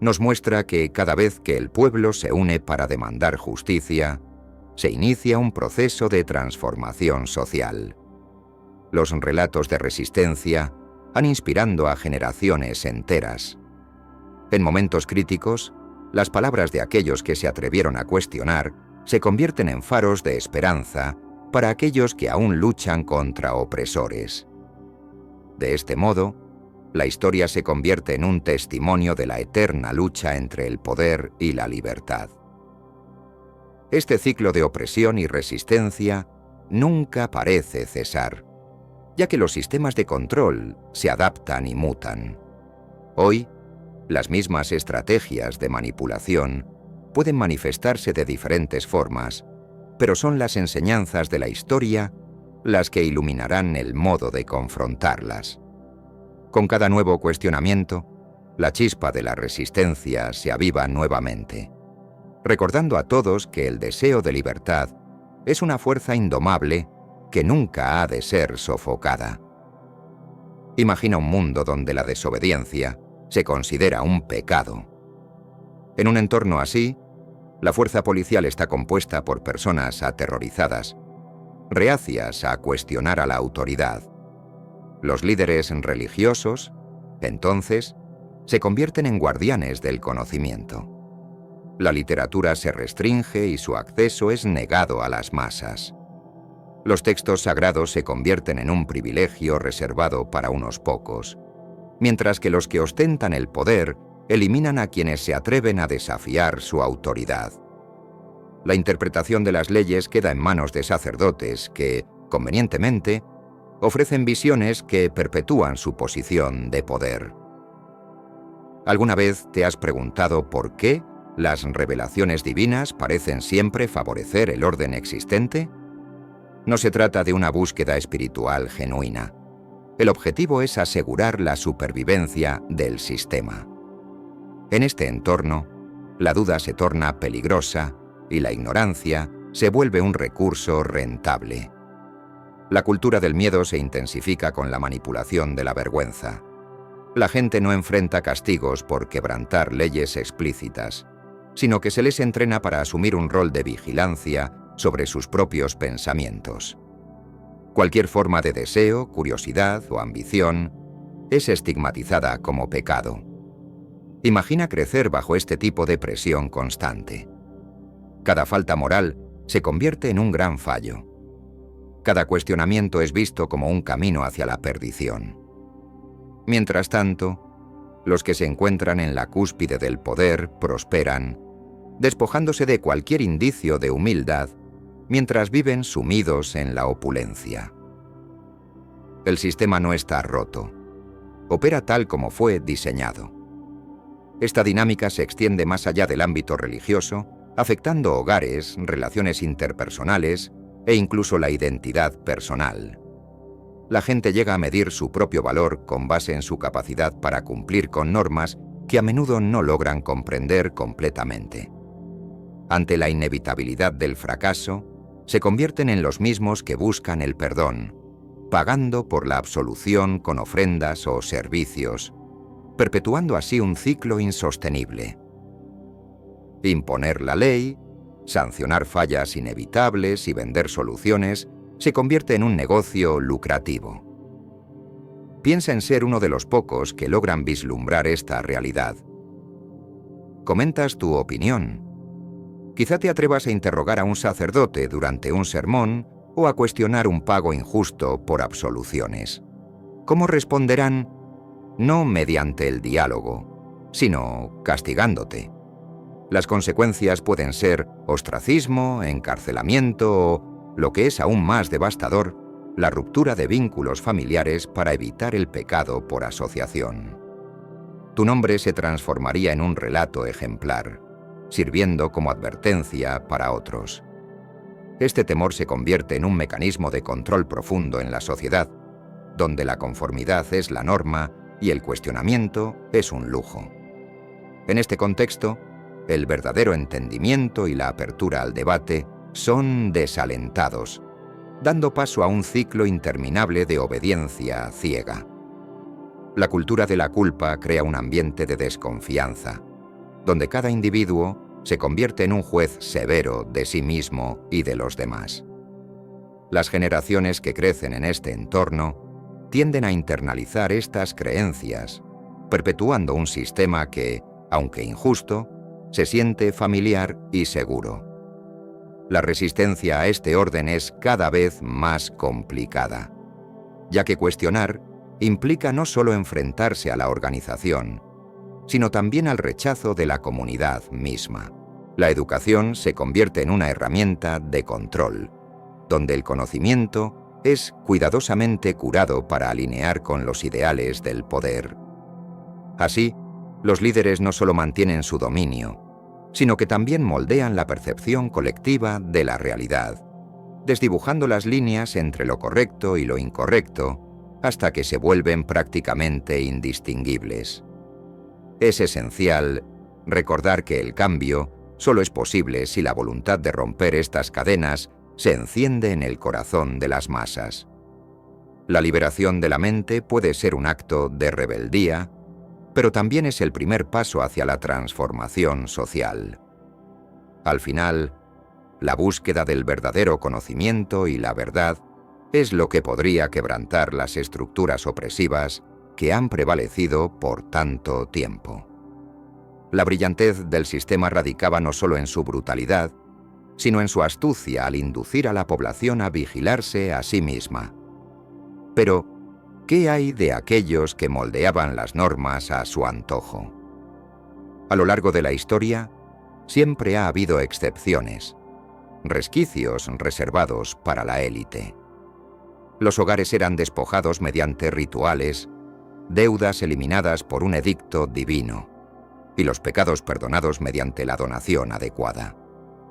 nos muestra que cada vez que el pueblo se une para demandar justicia, se inicia un proceso de transformación social. Los relatos de resistencia han inspirado a generaciones enteras. En momentos críticos, las palabras de aquellos que se atrevieron a cuestionar se convierten en faros de esperanza para aquellos que aún luchan contra opresores. De este modo, la historia se convierte en un testimonio de la eterna lucha entre el poder y la libertad. Este ciclo de opresión y resistencia nunca parece cesar, ya que los sistemas de control se adaptan y mutan. Hoy, las mismas estrategias de manipulación pueden manifestarse de diferentes formas, pero son las enseñanzas de la historia las que iluminarán el modo de confrontarlas. Con cada nuevo cuestionamiento, la chispa de la resistencia se aviva nuevamente, recordando a todos que el deseo de libertad es una fuerza indomable que nunca ha de ser sofocada. Imagina un mundo donde la desobediencia se considera un pecado. En un entorno así, la fuerza policial está compuesta por personas aterrorizadas, reacias a cuestionar a la autoridad. Los líderes religiosos, entonces, se convierten en guardianes del conocimiento. La literatura se restringe y su acceso es negado a las masas. Los textos sagrados se convierten en un privilegio reservado para unos pocos, mientras que los que ostentan el poder eliminan a quienes se atreven a desafiar su autoridad. La interpretación de las leyes queda en manos de sacerdotes que, convenientemente, ofrecen visiones que perpetúan su posición de poder. ¿Alguna vez te has preguntado por qué las revelaciones divinas parecen siempre favorecer el orden existente? No se trata de una búsqueda espiritual genuina. El objetivo es asegurar la supervivencia del sistema. En este entorno, la duda se torna peligrosa y la ignorancia se vuelve un recurso rentable. La cultura del miedo se intensifica con la manipulación de la vergüenza. La gente no enfrenta castigos por quebrantar leyes explícitas, sino que se les entrena para asumir un rol de vigilancia sobre sus propios pensamientos. Cualquier forma de deseo, curiosidad o ambición es estigmatizada como pecado. Imagina crecer bajo este tipo de presión constante. Cada falta moral se convierte en un gran fallo. Cada cuestionamiento es visto como un camino hacia la perdición. Mientras tanto, los que se encuentran en la cúspide del poder prosperan, despojándose de cualquier indicio de humildad, mientras viven sumidos en la opulencia. El sistema no está roto. Opera tal como fue diseñado. Esta dinámica se extiende más allá del ámbito religioso, afectando hogares, relaciones interpersonales e incluso la identidad personal. La gente llega a medir su propio valor con base en su capacidad para cumplir con normas que a menudo no logran comprender completamente. Ante la inevitabilidad del fracaso, se convierten en los mismos que buscan el perdón, pagando por la absolución con ofrendas o servicios, perpetuando así un ciclo insostenible. Imponer la ley, sancionar fallas inevitables y vender soluciones se convierte en un negocio lucrativo. Piensa en ser uno de los pocos que logran vislumbrar esta realidad. ¿Comentas tu opinión? Quizá te atrevas a interrogar a un sacerdote durante un sermón o a cuestionar un pago injusto por absoluciones. ¿Cómo responderán? No mediante el diálogo, sino castigándote. Las consecuencias pueden ser ostracismo, encarcelamiento o, lo que es aún más devastador, la ruptura de vínculos familiares para evitar el pecado por asociación. Tu nombre se transformaría en un relato ejemplar, sirviendo como advertencia para otros. Este temor se convierte en un mecanismo de control profundo en la sociedad, donde la conformidad es la norma y el cuestionamiento es un lujo. En este contexto, el verdadero entendimiento y la apertura al debate son desalentados, dando paso a un ciclo interminable de obediencia ciega. La cultura de la culpa crea un ambiente de desconfianza, donde cada individuo se convierte en un juez severo de sí mismo y de los demás. Las generaciones que crecen en este entorno tienden a internalizar estas creencias, perpetuando un sistema que, aunque injusto, se siente familiar y seguro. La resistencia a este orden es cada vez más complicada, ya que cuestionar implica no solo enfrentarse a la organización, sino también al rechazo de la comunidad misma. La educación se convierte en una herramienta de control, donde el conocimiento es cuidadosamente curado para alinear con los ideales del poder. Así, los líderes no solo mantienen su dominio, sino que también moldean la percepción colectiva de la realidad, desdibujando las líneas entre lo correcto y lo incorrecto, hasta que se vuelven prácticamente indistinguibles. Es esencial recordar que el cambio solo es posible si la voluntad de romper estas cadenas se enciende en el corazón de las masas. La liberación de la mente puede ser un acto de rebeldía, pero también es el primer paso hacia la transformación social. Al final, la búsqueda del verdadero conocimiento y la verdad es lo que podría quebrantar las estructuras opresivas que han prevalecido por tanto tiempo. La brillantez del sistema radicaba no solo en su brutalidad, sino en su astucia al inducir a la población a vigilarse a sí misma. Pero, ¿qué hay de aquellos que moldeaban las normas a su antojo? A lo largo de la historia, siempre ha habido excepciones, resquicios reservados para la élite. Los hogares eran despojados mediante rituales, deudas eliminadas por un edicto divino, y los pecados perdonados mediante la donación adecuada.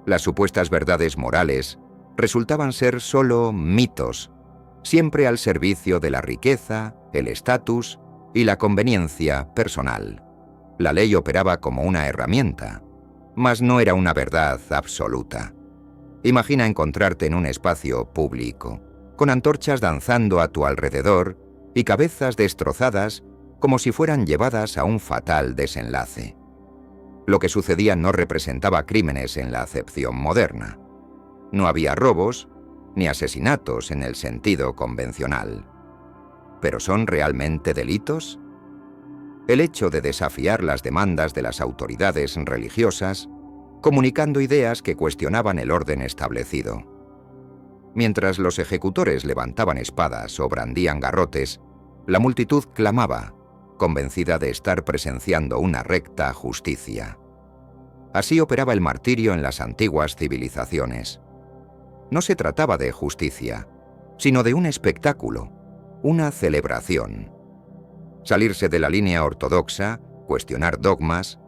Las supuestas verdades morales resultaban ser solo mitos, siempre al servicio de la riqueza, el estatus y la conveniencia personal. La ley operaba como una herramienta, mas no era una verdad absoluta. Imagina encontrarte en un espacio público, con antorchas danzando a tu alrededor y cabezas destrozadas como si fueran llevadas a un fatal desenlace. Lo que sucedía no representaba crímenes en la acepción moderna. No había robos ni asesinatos en el sentido convencional. ¿Pero son realmente delitos? El hecho de desafiar las demandas de las autoridades religiosas, comunicando ideas que cuestionaban el orden establecido. Mientras los ejecutores levantaban espadas o brandían garrotes, la multitud clamaba, convencida de estar presenciando una recta justicia. Así operaba el martirio en las antiguas civilizaciones. No se trataba de justicia, sino de un espectáculo, una celebración. Salirse de la línea ortodoxa, cuestionar dogmas,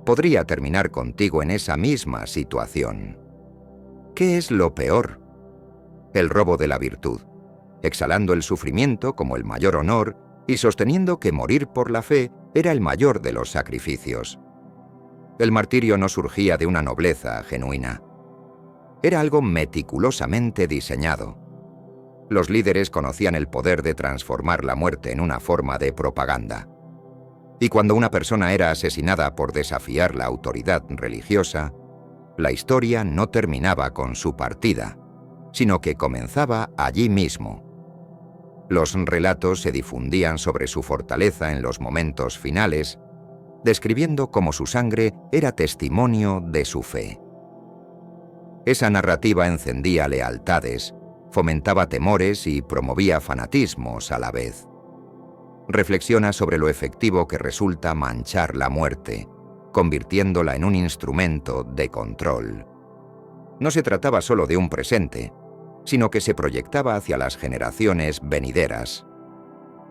podría terminar contigo en esa misma situación. ¿Qué es lo peor? El robo de la virtud, exhalando el sufrimiento como el mayor honor y sosteniendo que morir por la fe era el mayor de los sacrificios. El martirio no surgía de una nobleza genuina. Era algo meticulosamente diseñado. Los líderes conocían el poder de transformar la muerte en una forma de propaganda. Y cuando una persona era asesinada por desafiar la autoridad religiosa, la historia no terminaba con su partida, sino que comenzaba allí mismo. Los relatos se difundían sobre su fortaleza en los momentos finales, describiendo cómo su sangre era testimonio de su fe. Esa narrativa encendía lealtades, fomentaba temores y promovía fanatismos a la vez. Reflexiona sobre lo efectivo que resulta manchar la muerte, convirtiéndola en un instrumento de control. No se trataba solo de un presente, sino que se proyectaba hacia las generaciones venideras.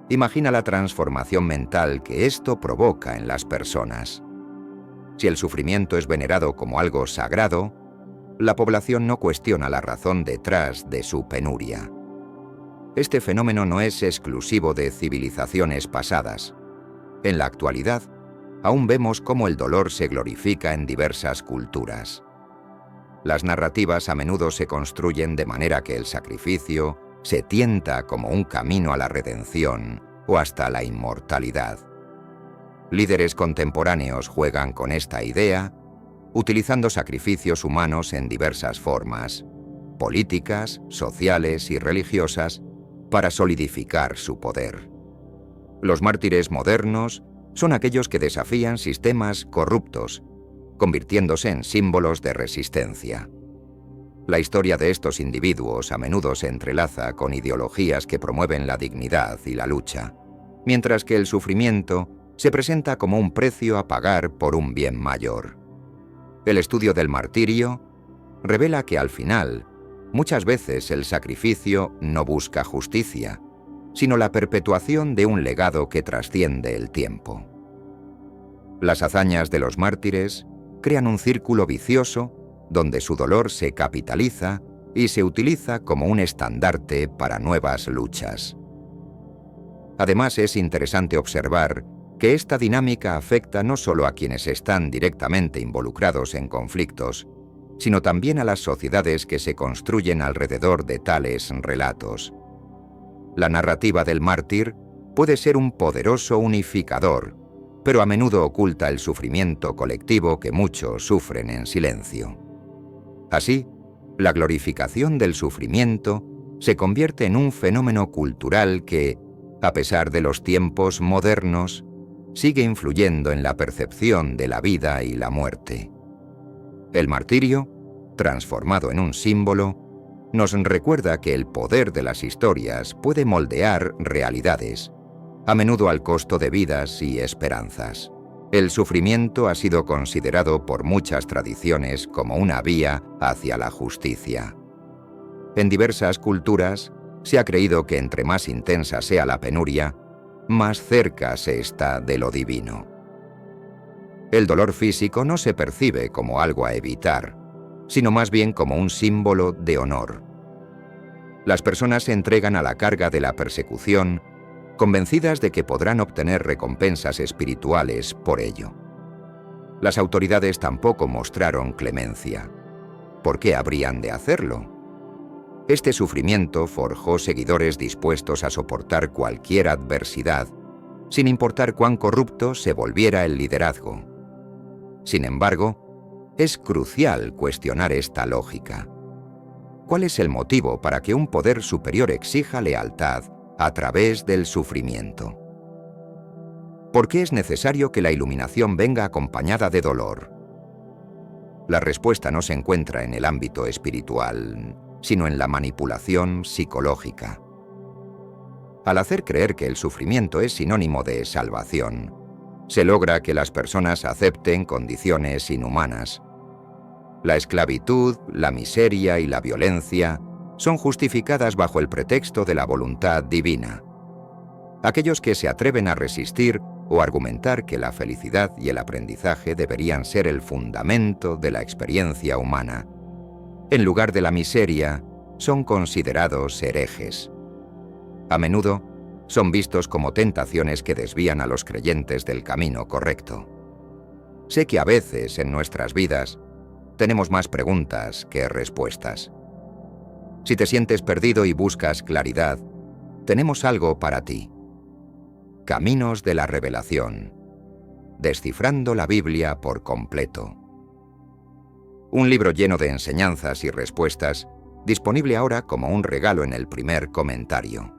Imagina la transformación mental que esto provoca en las personas. Si el sufrimiento es venerado como algo sagrado, la población no cuestiona la razón detrás de su penuria. Este fenómeno no es exclusivo de civilizaciones pasadas. En la actualidad, aún vemos cómo el dolor se glorifica en diversas culturas. Las narrativas a menudo se construyen de manera que el sacrificio se tienta como un camino a la redención o hasta la inmortalidad. Líderes contemporáneos juegan con esta idea, utilizando sacrificios humanos en diversas formas, políticas, sociales y religiosas, para solidificar su poder. Los mártires modernos son aquellos que desafían sistemas corruptos, convirtiéndose en símbolos de resistencia. La historia de estos individuos a menudo se entrelaza con ideologías que promueven la dignidad y la lucha, mientras que el sufrimiento se presenta como un precio a pagar por un bien mayor. El estudio del martirio revela que al final, muchas veces el sacrificio no busca justicia, sino la perpetuación de un legado que trasciende el tiempo. Las hazañas de los mártires crean un círculo vicioso donde su dolor se capitaliza y se utiliza como un estandarte para nuevas luchas. Además, es interesante observar que esta dinámica afecta no solo a quienes están directamente involucrados en conflictos, sino también a las sociedades que se construyen alrededor de tales relatos. La narrativa del mártir puede ser un poderoso unificador, pero a menudo oculta el sufrimiento colectivo que muchos sufren en silencio. Así, la glorificación del sufrimiento se convierte en un fenómeno cultural que, a pesar de los tiempos modernos, sigue influyendo en la percepción de la vida y la muerte. El martirio, transformado en un símbolo, nos recuerda que el poder de las historias puede moldear realidades, a menudo al costo de vidas y esperanzas. El sufrimiento ha sido considerado por muchas tradiciones como una vía hacia la justicia. En diversas culturas, se ha creído que entre más intensa sea la penuria, más cerca se está de lo divino. El dolor físico no se percibe como algo a evitar, sino más bien como un símbolo de honor. Las personas se entregan a la carga de la persecución, convencidas de que podrán obtener recompensas espirituales por ello. Las autoridades tampoco mostraron clemencia. ¿Por qué habrían de hacerlo? Este sufrimiento forjó seguidores dispuestos a soportar cualquier adversidad, sin importar cuán corrupto se volviera el liderazgo. Sin embargo, es crucial cuestionar esta lógica. ¿Cuál es el motivo para que un poder superior exija lealtad a través del sufrimiento? ¿Por qué es necesario que la iluminación venga acompañada de dolor? La respuesta no se encuentra en el ámbito espiritual, sino en la manipulación psicológica. Al hacer creer que el sufrimiento es sinónimo de salvación, se logra que las personas acepten condiciones inhumanas. La esclavitud, la miseria y la violencia son justificadas bajo el pretexto de la voluntad divina, aquellos que se atreven a resistir o argumentar que la felicidad y el aprendizaje deberían ser el fundamento de la experiencia humana. En lugar de la miseria, son considerados herejes. A menudo, son vistos como tentaciones que desvían a los creyentes del camino correcto. Sé que a veces en nuestras vidas tenemos más preguntas que respuestas. Si te sientes perdido y buscas claridad, tenemos algo para ti. Caminos de la Revelación. Descifrando la Biblia por completo. Un libro lleno de enseñanzas y respuestas, disponible ahora como un regalo en el primer comentario.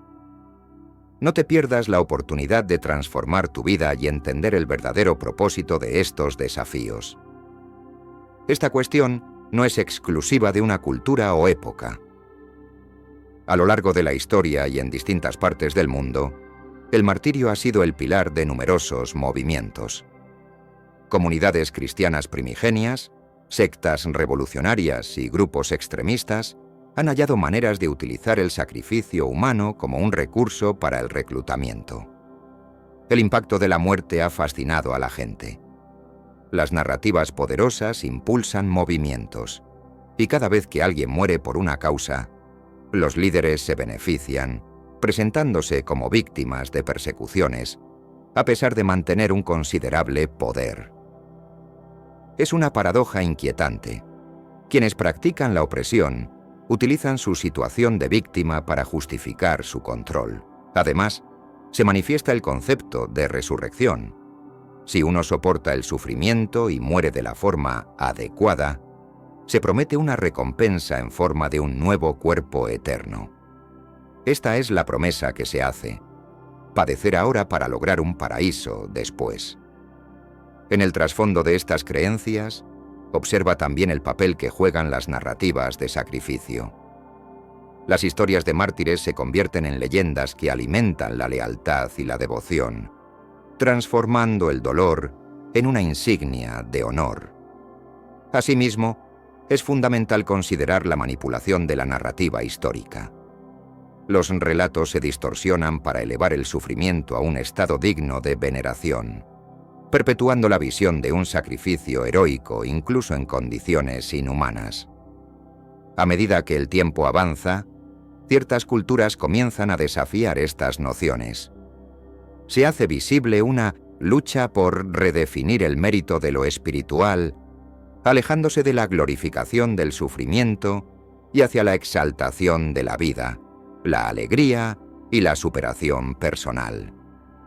No te pierdas la oportunidad de transformar tu vida y entender el verdadero propósito de estos desafíos. Esta cuestión no es exclusiva de una cultura o época. A lo largo de la historia y en distintas partes del mundo, el martirio ha sido el pilar de numerosos movimientos. Comunidades cristianas primigenias, sectas revolucionarias y grupos extremistas han hallado maneras de utilizar el sacrificio humano como un recurso para el reclutamiento. El impacto de la muerte ha fascinado a la gente. Las narrativas poderosas impulsan movimientos, y cada vez que alguien muere por una causa, los líderes se benefician, presentándose como víctimas de persecuciones, a pesar de mantener un considerable poder. Es una paradoja inquietante. Quienes practican la opresión utilizan su situación de víctima para justificar su control. Además, se manifiesta el concepto de resurrección. Si uno soporta el sufrimiento y muere de la forma adecuada, se promete una recompensa en forma de un nuevo cuerpo eterno. Esta es la promesa que se hace: padecer ahora para lograr un paraíso después. En el trasfondo de estas creencias, observa también el papel que juegan las narrativas de sacrificio. Las historias de mártires se convierten en leyendas que alimentan la lealtad y la devoción, transformando el dolor en una insignia de honor. Asimismo, es fundamental considerar la manipulación de la narrativa histórica. Los relatos se distorsionan para elevar el sufrimiento a un estado digno de veneración, perpetuando la visión de un sacrificio heroico incluso en condiciones inhumanas. A medida que el tiempo avanza, ciertas culturas comienzan a desafiar estas nociones. Se hace visible una lucha por redefinir el mérito de lo espiritual, alejándose de la glorificación del sufrimiento y hacia la exaltación de la vida, la alegría y la superación personal.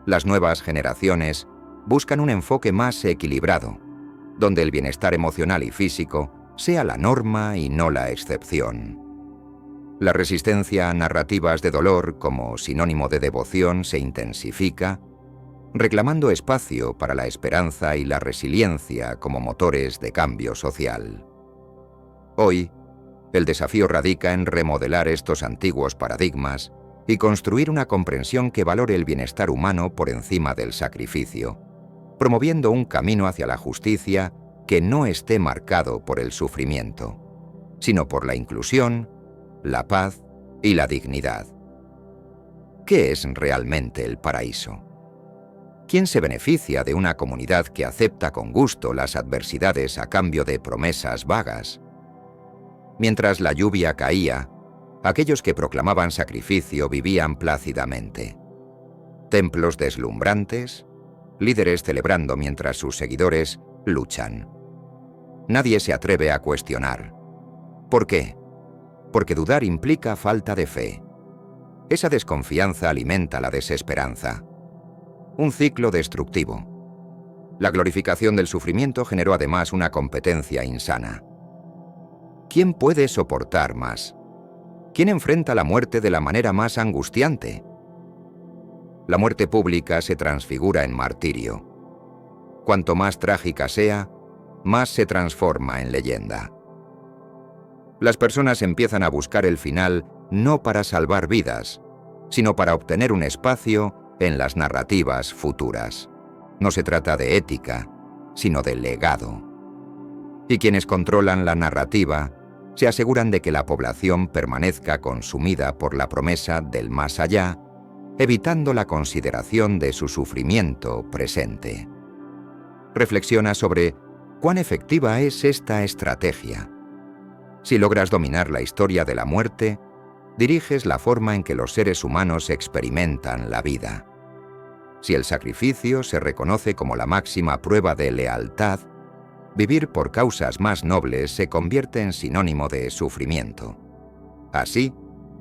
Las nuevas generaciones buscan un enfoque más equilibrado, donde el bienestar emocional y físico sea la norma y no la excepción. La resistencia a narrativas de dolor como sinónimo de devoción se intensifica, reclamando espacio para la esperanza y la resiliencia como motores de cambio social. Hoy, el desafío radica en remodelar estos antiguos paradigmas y construir una comprensión que valore el bienestar humano por encima del sacrificio, promoviendo un camino hacia la justicia que no esté marcado por el sufrimiento, sino por la inclusión, la paz y la dignidad. ¿Qué es realmente el paraíso? ¿Quién se beneficia de una comunidad que acepta con gusto las adversidades a cambio de promesas vagas? Mientras la lluvia caía, aquellos que proclamaban sacrificio vivían plácidamente. Templos deslumbrantes, líderes celebrando mientras sus seguidores luchan. Nadie se atreve a cuestionar. ¿Por qué? Porque dudar implica falta de fe. Esa desconfianza alimenta la desesperanza. Un ciclo destructivo. La glorificación del sufrimiento generó además una competencia insana. ¿Quién puede soportar más? ¿Quién enfrenta la muerte de la manera más angustiante? La muerte pública se transfigura en martirio. Cuanto más trágica sea, más se transforma en leyenda. Las personas empiezan a buscar el final no para salvar vidas, sino para obtener un espacio en las narrativas futuras. No se trata de ética, sino de legado. Y quienes controlan la narrativa se aseguran de que la población permanezca consumida por la promesa del más allá evitando la consideración de su sufrimiento presente. Reflexiona sobre cuán efectiva es esta estrategia. Si logras dominar la historia de la muerte, diriges la forma en que los seres humanos experimentan la vida. Si el sacrificio se reconoce como la máxima prueba de lealtad, vivir por causas más nobles se convierte en sinónimo de sufrimiento. Así,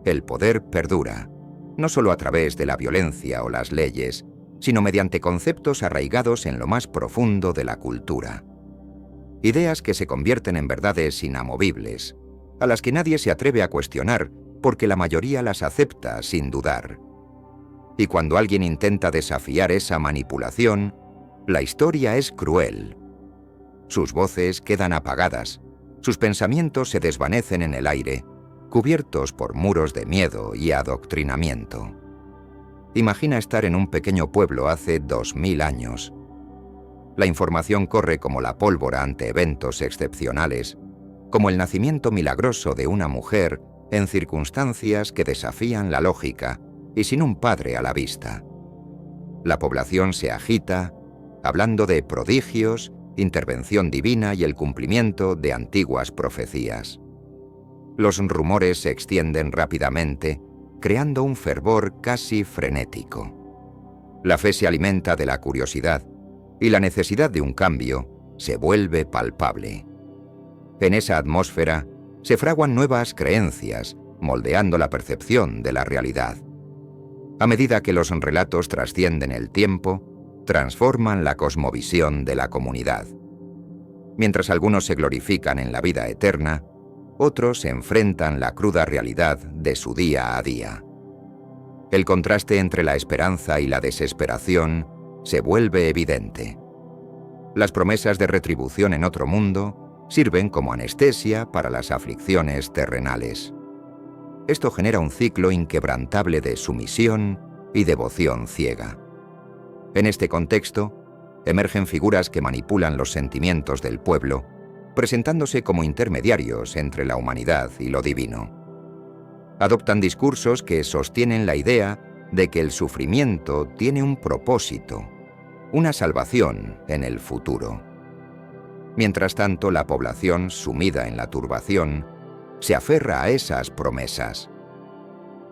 el poder perdura, no solo a través de la violencia o las leyes, sino mediante conceptos arraigados en lo más profundo de la cultura. Ideas que se convierten en verdades inamovibles, a las que nadie se atreve a cuestionar porque la mayoría las acepta sin dudar. Y cuando alguien intenta desafiar esa manipulación, la historia es cruel. Sus voces quedan apagadas, sus pensamientos se desvanecen en el aire, cubiertos por muros de miedo y adoctrinamiento. Imagina estar en un pequeño pueblo hace 2000 años. La información corre como la pólvora ante eventos excepcionales, como el nacimiento milagroso de una mujer en circunstancias que desafían la lógica y sin un padre a la vista. La población se agita, hablando de prodigios, intervención divina y el cumplimiento de antiguas profecías. Los rumores se extienden rápidamente, creando un fervor casi frenético. La fe se alimenta de la curiosidad, y la necesidad de un cambio se vuelve palpable. En esa atmósfera se fraguan nuevas creencias, moldeando la percepción de la realidad. A medida que los relatos trascienden el tiempo, transforman la cosmovisión de la comunidad. Mientras algunos se glorifican en la vida eterna, otros enfrentan la cruda realidad de su día a día. El contraste entre la esperanza y la desesperación se vuelve evidente. Las promesas de retribución en otro mundo sirven como anestesia para las aflicciones terrenales. Esto genera un ciclo inquebrantable de sumisión y devoción ciega. En este contexto, emergen figuras que manipulan los sentimientos del pueblo, presentándose como intermediarios entre la humanidad y lo divino. Adoptan discursos que sostienen la idea de que el sufrimiento tiene un propósito, una salvación en el futuro. Mientras tanto, la población, sumida en la turbación, se aferra a esas promesas.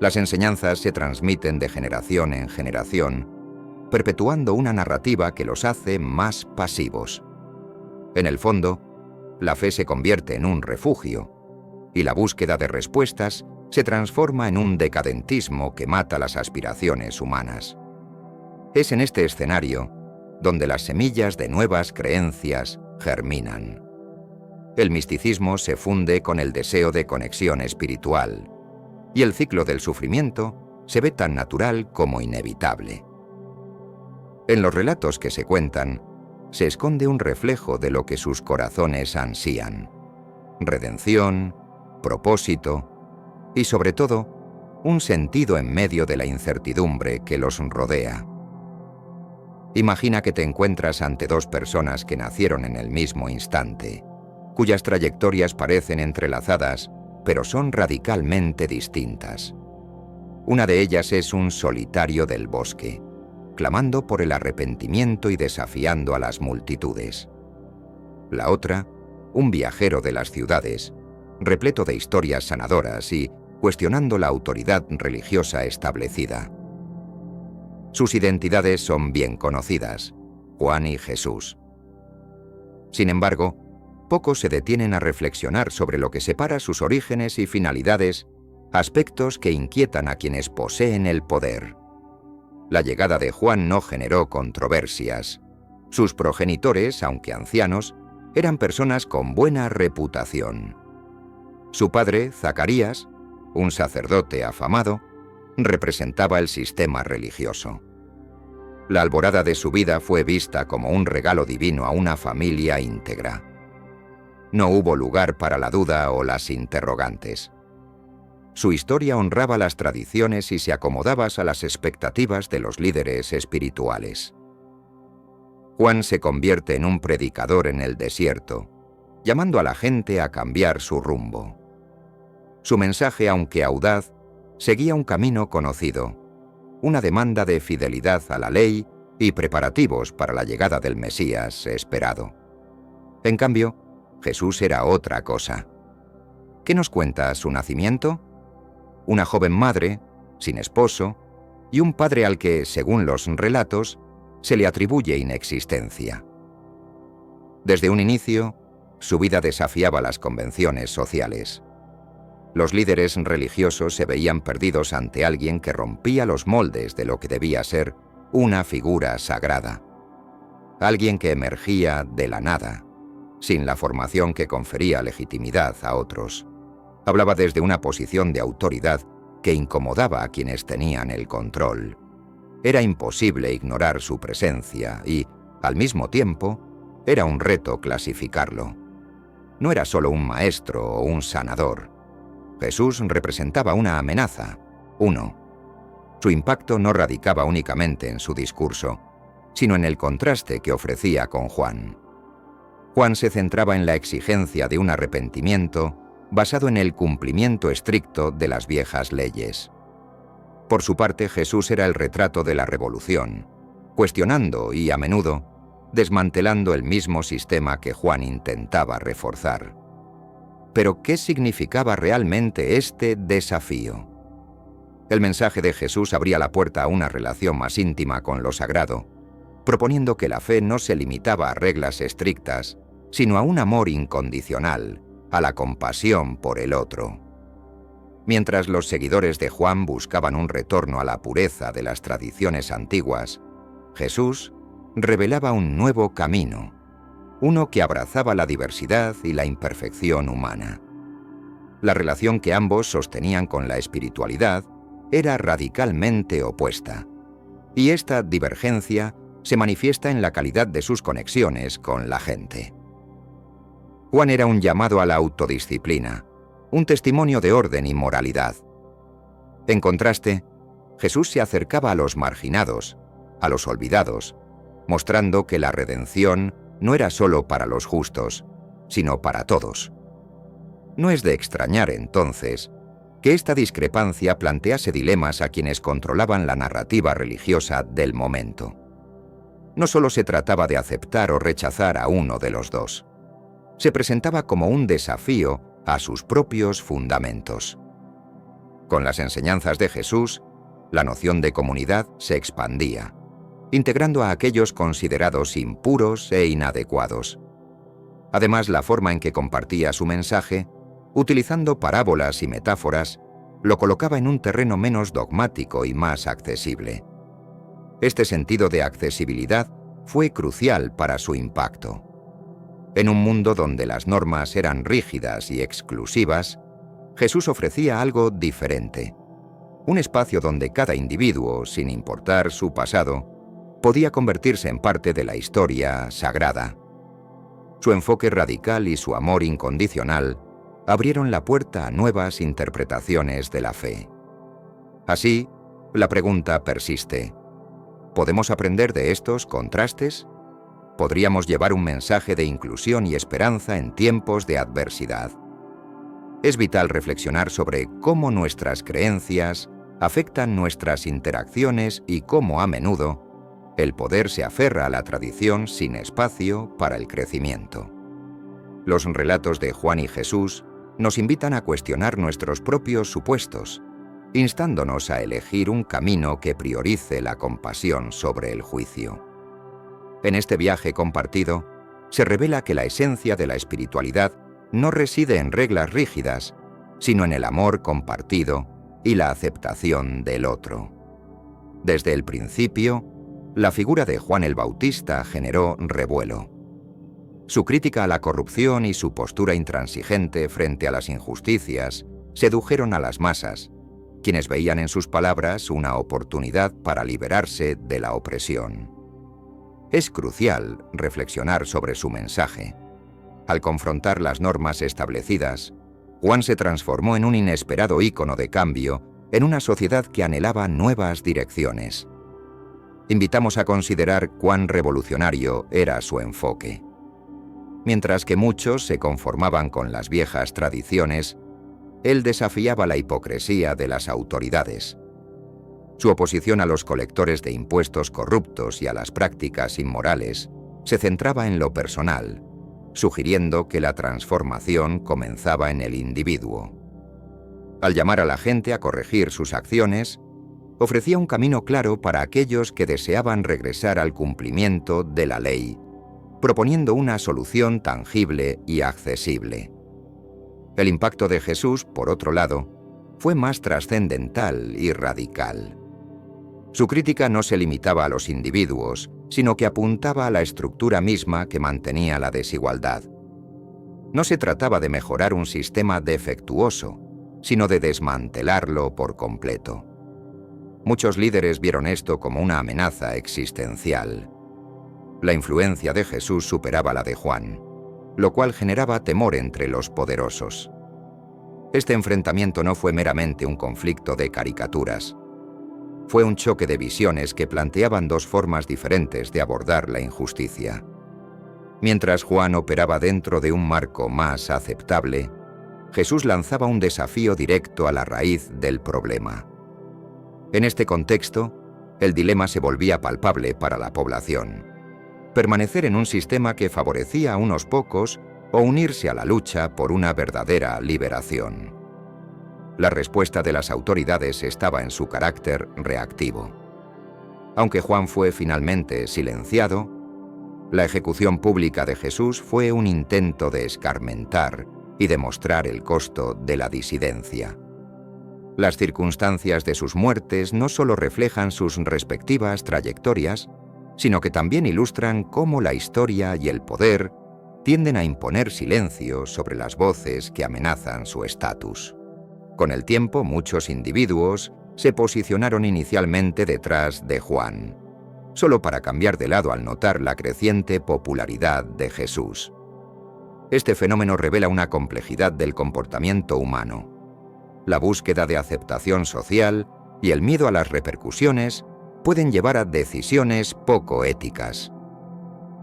Las enseñanzas se transmiten de generación en generación, perpetuando una narrativa que los hace más pasivos. En el fondo, la fe se convierte en un refugio, y la búsqueda de respuestas se transforma en un decadentismo que mata las aspiraciones humanas. Es en este escenario donde las semillas de nuevas creencias germinan. El misticismo se funde con el deseo de conexión espiritual, y el ciclo del sufrimiento se ve tan natural como inevitable. En los relatos que se cuentan, se esconde un reflejo de lo que sus corazones ansían: redención, propósito y, sobre todo, un sentido en medio de la incertidumbre que los rodea. Imagina que te encuentras ante dos personas que nacieron en el mismo instante, cuyas trayectorias parecen entrelazadas, pero son radicalmente distintas. Una de ellas es un solitario del bosque, clamando por el arrepentimiento y desafiando a las multitudes. La otra, un viajero de las ciudades, repleto de historias sanadoras y cuestionando la autoridad religiosa establecida. Sus identidades son bien conocidas: Juan y Jesús. Sin embargo, pocos se detienen a reflexionar sobre lo que separa sus orígenes y finalidades, aspectos que inquietan a quienes poseen el poder. La llegada de Juan no generó controversias. Sus progenitores, aunque ancianos, eran personas con buena reputación. Su padre, Zacarías, un sacerdote afamado, representaba el sistema religioso. La alborada de su vida fue vista como un regalo divino a una familia íntegra. No hubo lugar para la duda o las interrogantes. Su historia honraba las tradiciones y se acomodaba a las expectativas de los líderes espirituales. Juan se convierte en un predicador en el desierto, llamando a la gente a cambiar su rumbo. Su mensaje, aunque audaz, seguía un camino conocido: una demanda de fidelidad a la ley y preparativos para la llegada del Mesías esperado. En cambio, Jesús era otra cosa. ¿Qué nos cuenta su nacimiento? Una joven madre, sin esposo, y un padre al que, según los relatos, se le atribuye inexistencia. Desde un inicio, su vida desafiaba las convenciones sociales. Los líderes religiosos se veían perdidos ante alguien que rompía los moldes de lo que debía ser una figura sagrada. Alguien que emergía de la nada, sin la formación que confería legitimidad a otros. Hablaba desde una posición de autoridad que incomodaba a quienes tenían el control. Era imposible ignorar su presencia y, al mismo tiempo, era un reto clasificarlo. No era solo un maestro o un sanador. Jesús representaba una amenaza, Su impacto no radicaba únicamente en su discurso, sino en el contraste que ofrecía con Juan. Juan se centraba en la exigencia de un arrepentimiento basado en el cumplimiento estricto de las viejas leyes. Por su parte, Jesús era el retrato de la revolución, cuestionando y, a menudo, desmantelando el mismo sistema que Juan intentaba reforzar. Pero, ¿qué significaba realmente este desafío? El mensaje de Jesús abría la puerta a una relación más íntima con lo sagrado, proponiendo que la fe no se limitaba a reglas estrictas, sino a un amor incondicional, a la compasión por el otro. Mientras los seguidores de Juan buscaban un retorno a la pureza de las tradiciones antiguas, Jesús revelaba un nuevo camino, uno que abrazaba la diversidad y la imperfección humana. La relación que ambos sostenían con la espiritualidad era radicalmente opuesta, y esta divergencia se manifiesta en la calidad de sus conexiones con la gente. Juan era un llamado a la autodisciplina, un testimonio de orden y moralidad. En contraste, Jesús se acercaba a los marginados, a los olvidados, mostrando que la redención no era solo para los justos, sino para todos. No es de extrañar, entonces, que esta discrepancia plantease dilemas a quienes controlaban la narrativa religiosa del momento. No solo se trataba de aceptar o rechazar a uno de los dos. Se presentaba como un desafío a sus propios fundamentos. Con las enseñanzas de Jesús, la noción de comunidad se expandía, integrando a aquellos considerados impuros e inadecuados. Además, la forma en que compartía su mensaje, utilizando parábolas y metáforas, lo colocaba en un terreno menos dogmático y más accesible. Este sentido de accesibilidad fue crucial para su impacto. En un mundo donde las normas eran rígidas y exclusivas, Jesús ofrecía algo diferente. Un espacio donde cada individuo, sin importar su pasado, podía convertirse en parte de la historia sagrada. Su enfoque radical y su amor incondicional abrieron la puerta a nuevas interpretaciones de la fe. Así, la pregunta persiste: ¿podemos aprender de estos contrastes? ¿Podríamos llevar un mensaje de inclusión y esperanza en tiempos de adversidad? Es vital reflexionar sobre cómo nuestras creencias afectan nuestras interacciones y cómo, a menudo, el poder se aferra a la tradición sin espacio para el crecimiento. Los relatos de Juan y Jesús nos invitan a cuestionar nuestros propios supuestos, instándonos a elegir un camino que priorice la compasión sobre el juicio. En este viaje compartido, se revela que la esencia de la espiritualidad no reside en reglas rígidas, sino en el amor compartido y la aceptación del otro. Desde el principio, la figura de Juan el Bautista generó revuelo. Su crítica a la corrupción y su postura intransigente frente a las injusticias sedujeron a las masas, quienes veían en sus palabras una oportunidad para liberarse de la opresión. Es crucial reflexionar sobre su mensaje. Al confrontar las normas establecidas, Juan se transformó en un inesperado ícono de cambio en una sociedad que anhelaba nuevas direcciones. Invitamos a considerar cuán revolucionario era su enfoque. Mientras que muchos se conformaban con las viejas tradiciones, él desafiaba la hipocresía de las autoridades. Su oposición a los colectores de impuestos corruptos y a las prácticas inmorales se centraba en lo personal, sugiriendo que la transformación comenzaba en el individuo. Al llamar a la gente a corregir sus acciones, ofrecía un camino claro para aquellos que deseaban regresar al cumplimiento de la ley, proponiendo una solución tangible y accesible. El impacto de Jesús, por otro lado, fue más trascendental y radical. Su crítica no se limitaba a los individuos, sino que apuntaba a la estructura misma que mantenía la desigualdad. No se trataba de mejorar un sistema defectuoso, sino de desmantelarlo por completo. Muchos líderes vieron esto como una amenaza existencial. La influencia de Jesús superaba la de Juan, lo cual generaba temor entre los poderosos. Este enfrentamiento no fue meramente un conflicto de caricaturas. Fue un choque de visiones que planteaban dos formas diferentes de abordar la injusticia. Mientras Juan operaba dentro de un marco más aceptable, Jesús lanzaba un desafío directo a la raíz del problema. En este contexto, el dilema se volvía palpable para la población: permanecer en un sistema que favorecía a unos pocos o unirse a la lucha por una verdadera liberación. La respuesta de las autoridades estaba en su carácter reactivo. Aunque Juan fue finalmente silenciado, la ejecución pública de Jesús fue un intento de escarmentar y demostrar el costo de la disidencia. Las circunstancias de sus muertes no solo reflejan sus respectivas trayectorias, sino que también ilustran cómo la historia y el poder tienden a imponer silencio sobre las voces que amenazan su estatus. Con el tiempo, muchos individuos se posicionaron inicialmente detrás de Juan, solo para cambiar de lado al notar la creciente popularidad de Jesús. Este fenómeno revela una complejidad del comportamiento humano. La búsqueda de aceptación social y el miedo a las repercusiones pueden llevar a decisiones poco éticas.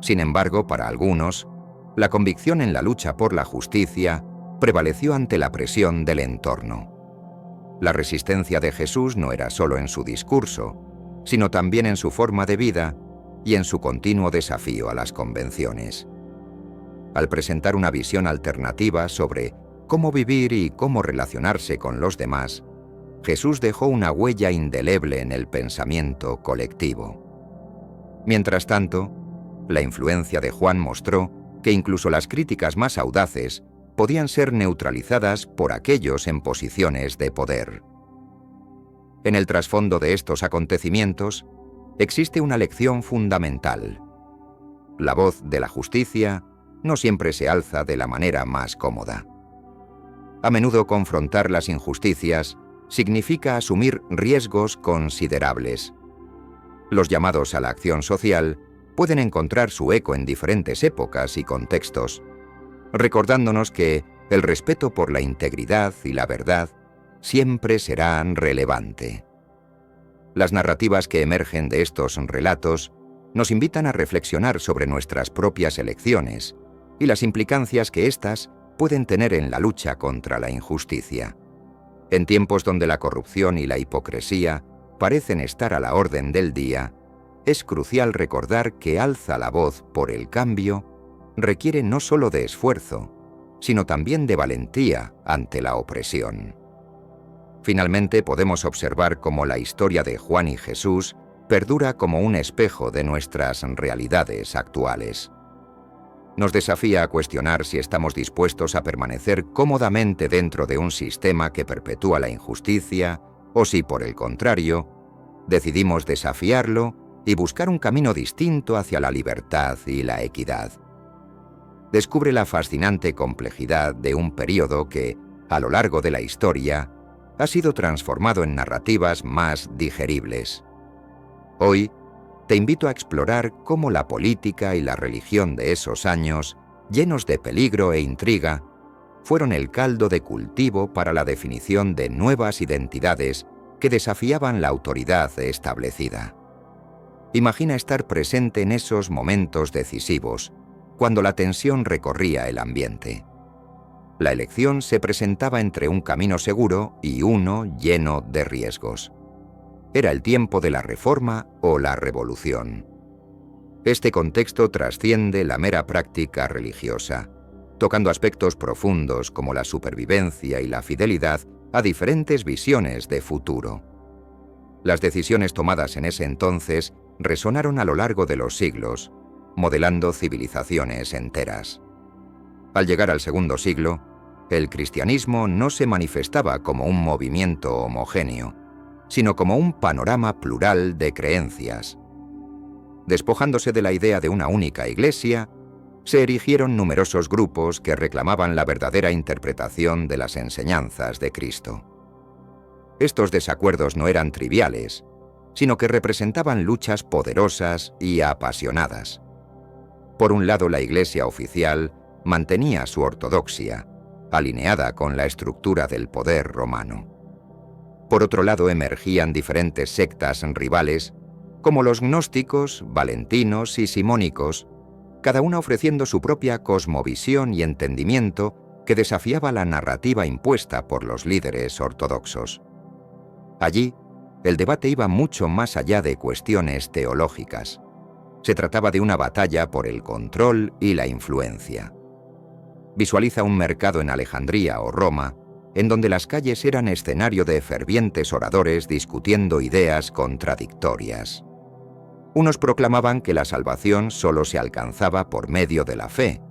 Sin embargo, para algunos, la convicción en la lucha por la justicia prevaleció ante la presión del entorno. La resistencia de Jesús no era solo en su discurso, sino también en su forma de vida y en su continuo desafío a las convenciones. Al presentar una visión alternativa sobre cómo vivir y cómo relacionarse con los demás, Jesús dejó una huella indeleble en el pensamiento colectivo. Mientras tanto, la influencia de Juan mostró que incluso las críticas más audaces podían ser neutralizadas por aquellos en posiciones de poder. En el trasfondo de estos acontecimientos existe una lección fundamental. La voz de la justicia no siempre se alza de la manera más cómoda. A menudo confrontar las injusticias significa asumir riesgos considerables. Los llamados a la acción social pueden encontrar su eco en diferentes épocas y contextos, recordándonos que el respeto por la integridad y la verdad siempre será relevante. Las narrativas que emergen de estos relatos nos invitan a reflexionar sobre nuestras propias elecciones y las implicancias que éstas pueden tener en la lucha contra la injusticia. En tiempos donde la corrupción y la hipocresía parecen estar a la orden del día, es crucial recordar que alza la voz por el cambio requiere no solo de esfuerzo, sino también de valentía ante la opresión. Finalmente, podemos observar cómo la historia de Juan y Jesús perdura como un espejo de nuestras realidades actuales. Nos desafía a cuestionar si estamos dispuestos a permanecer cómodamente dentro de un sistema que perpetúa la injusticia, o si, por el contrario, decidimos desafiarlo y buscar un camino distinto hacia la libertad y la equidad. Descubre la fascinante complejidad de un período que, a lo largo de la historia, ha sido transformado en narrativas más digeribles. Hoy, te invito a explorar cómo la política y la religión de esos años, llenos de peligro e intriga, fueron el caldo de cultivo para la definición de nuevas identidades que desafiaban la autoridad establecida. Imagina estar presente en esos momentos decisivos, cuando la tensión recorría el ambiente. La elección se presentaba entre un camino seguro y uno lleno de riesgos. era el tiempo de la Reforma o la Revolución. Este contexto trasciende la mera práctica religiosa, tocando aspectos profundos como la supervivencia y la fidelidad a diferentes visiones de futuro. Las decisiones tomadas en ese entonces resonaron a lo largo de los siglos, modelando civilizaciones enteras. Al llegar al segundo siglo, el cristianismo no se manifestaba como un movimiento homogéneo, sino como un panorama plural de creencias. Despojándose de la idea de una única iglesia, se erigieron numerosos grupos que reclamaban la verdadera interpretación de las enseñanzas de Cristo. Estos desacuerdos no eran triviales, sino que representaban luchas poderosas y apasionadas. Por un lado, la Iglesia oficial mantenía su ortodoxia, alineada con la estructura del poder romano. Por otro lado, emergían diferentes sectas rivales, como los gnósticos, valentinos y simónicos, cada una ofreciendo su propia cosmovisión y entendimiento que desafiaba la narrativa impuesta por los líderes ortodoxos. Allí, el debate iba mucho más allá de cuestiones teológicas. Se trataba de una batalla por el control y la influencia. Visualiza un mercado en Alejandría o Roma, en donde las calles eran escenario de fervientes oradores discutiendo ideas contradictorias. Unos proclamaban que la salvación solo se alcanzaba por medio de la fe,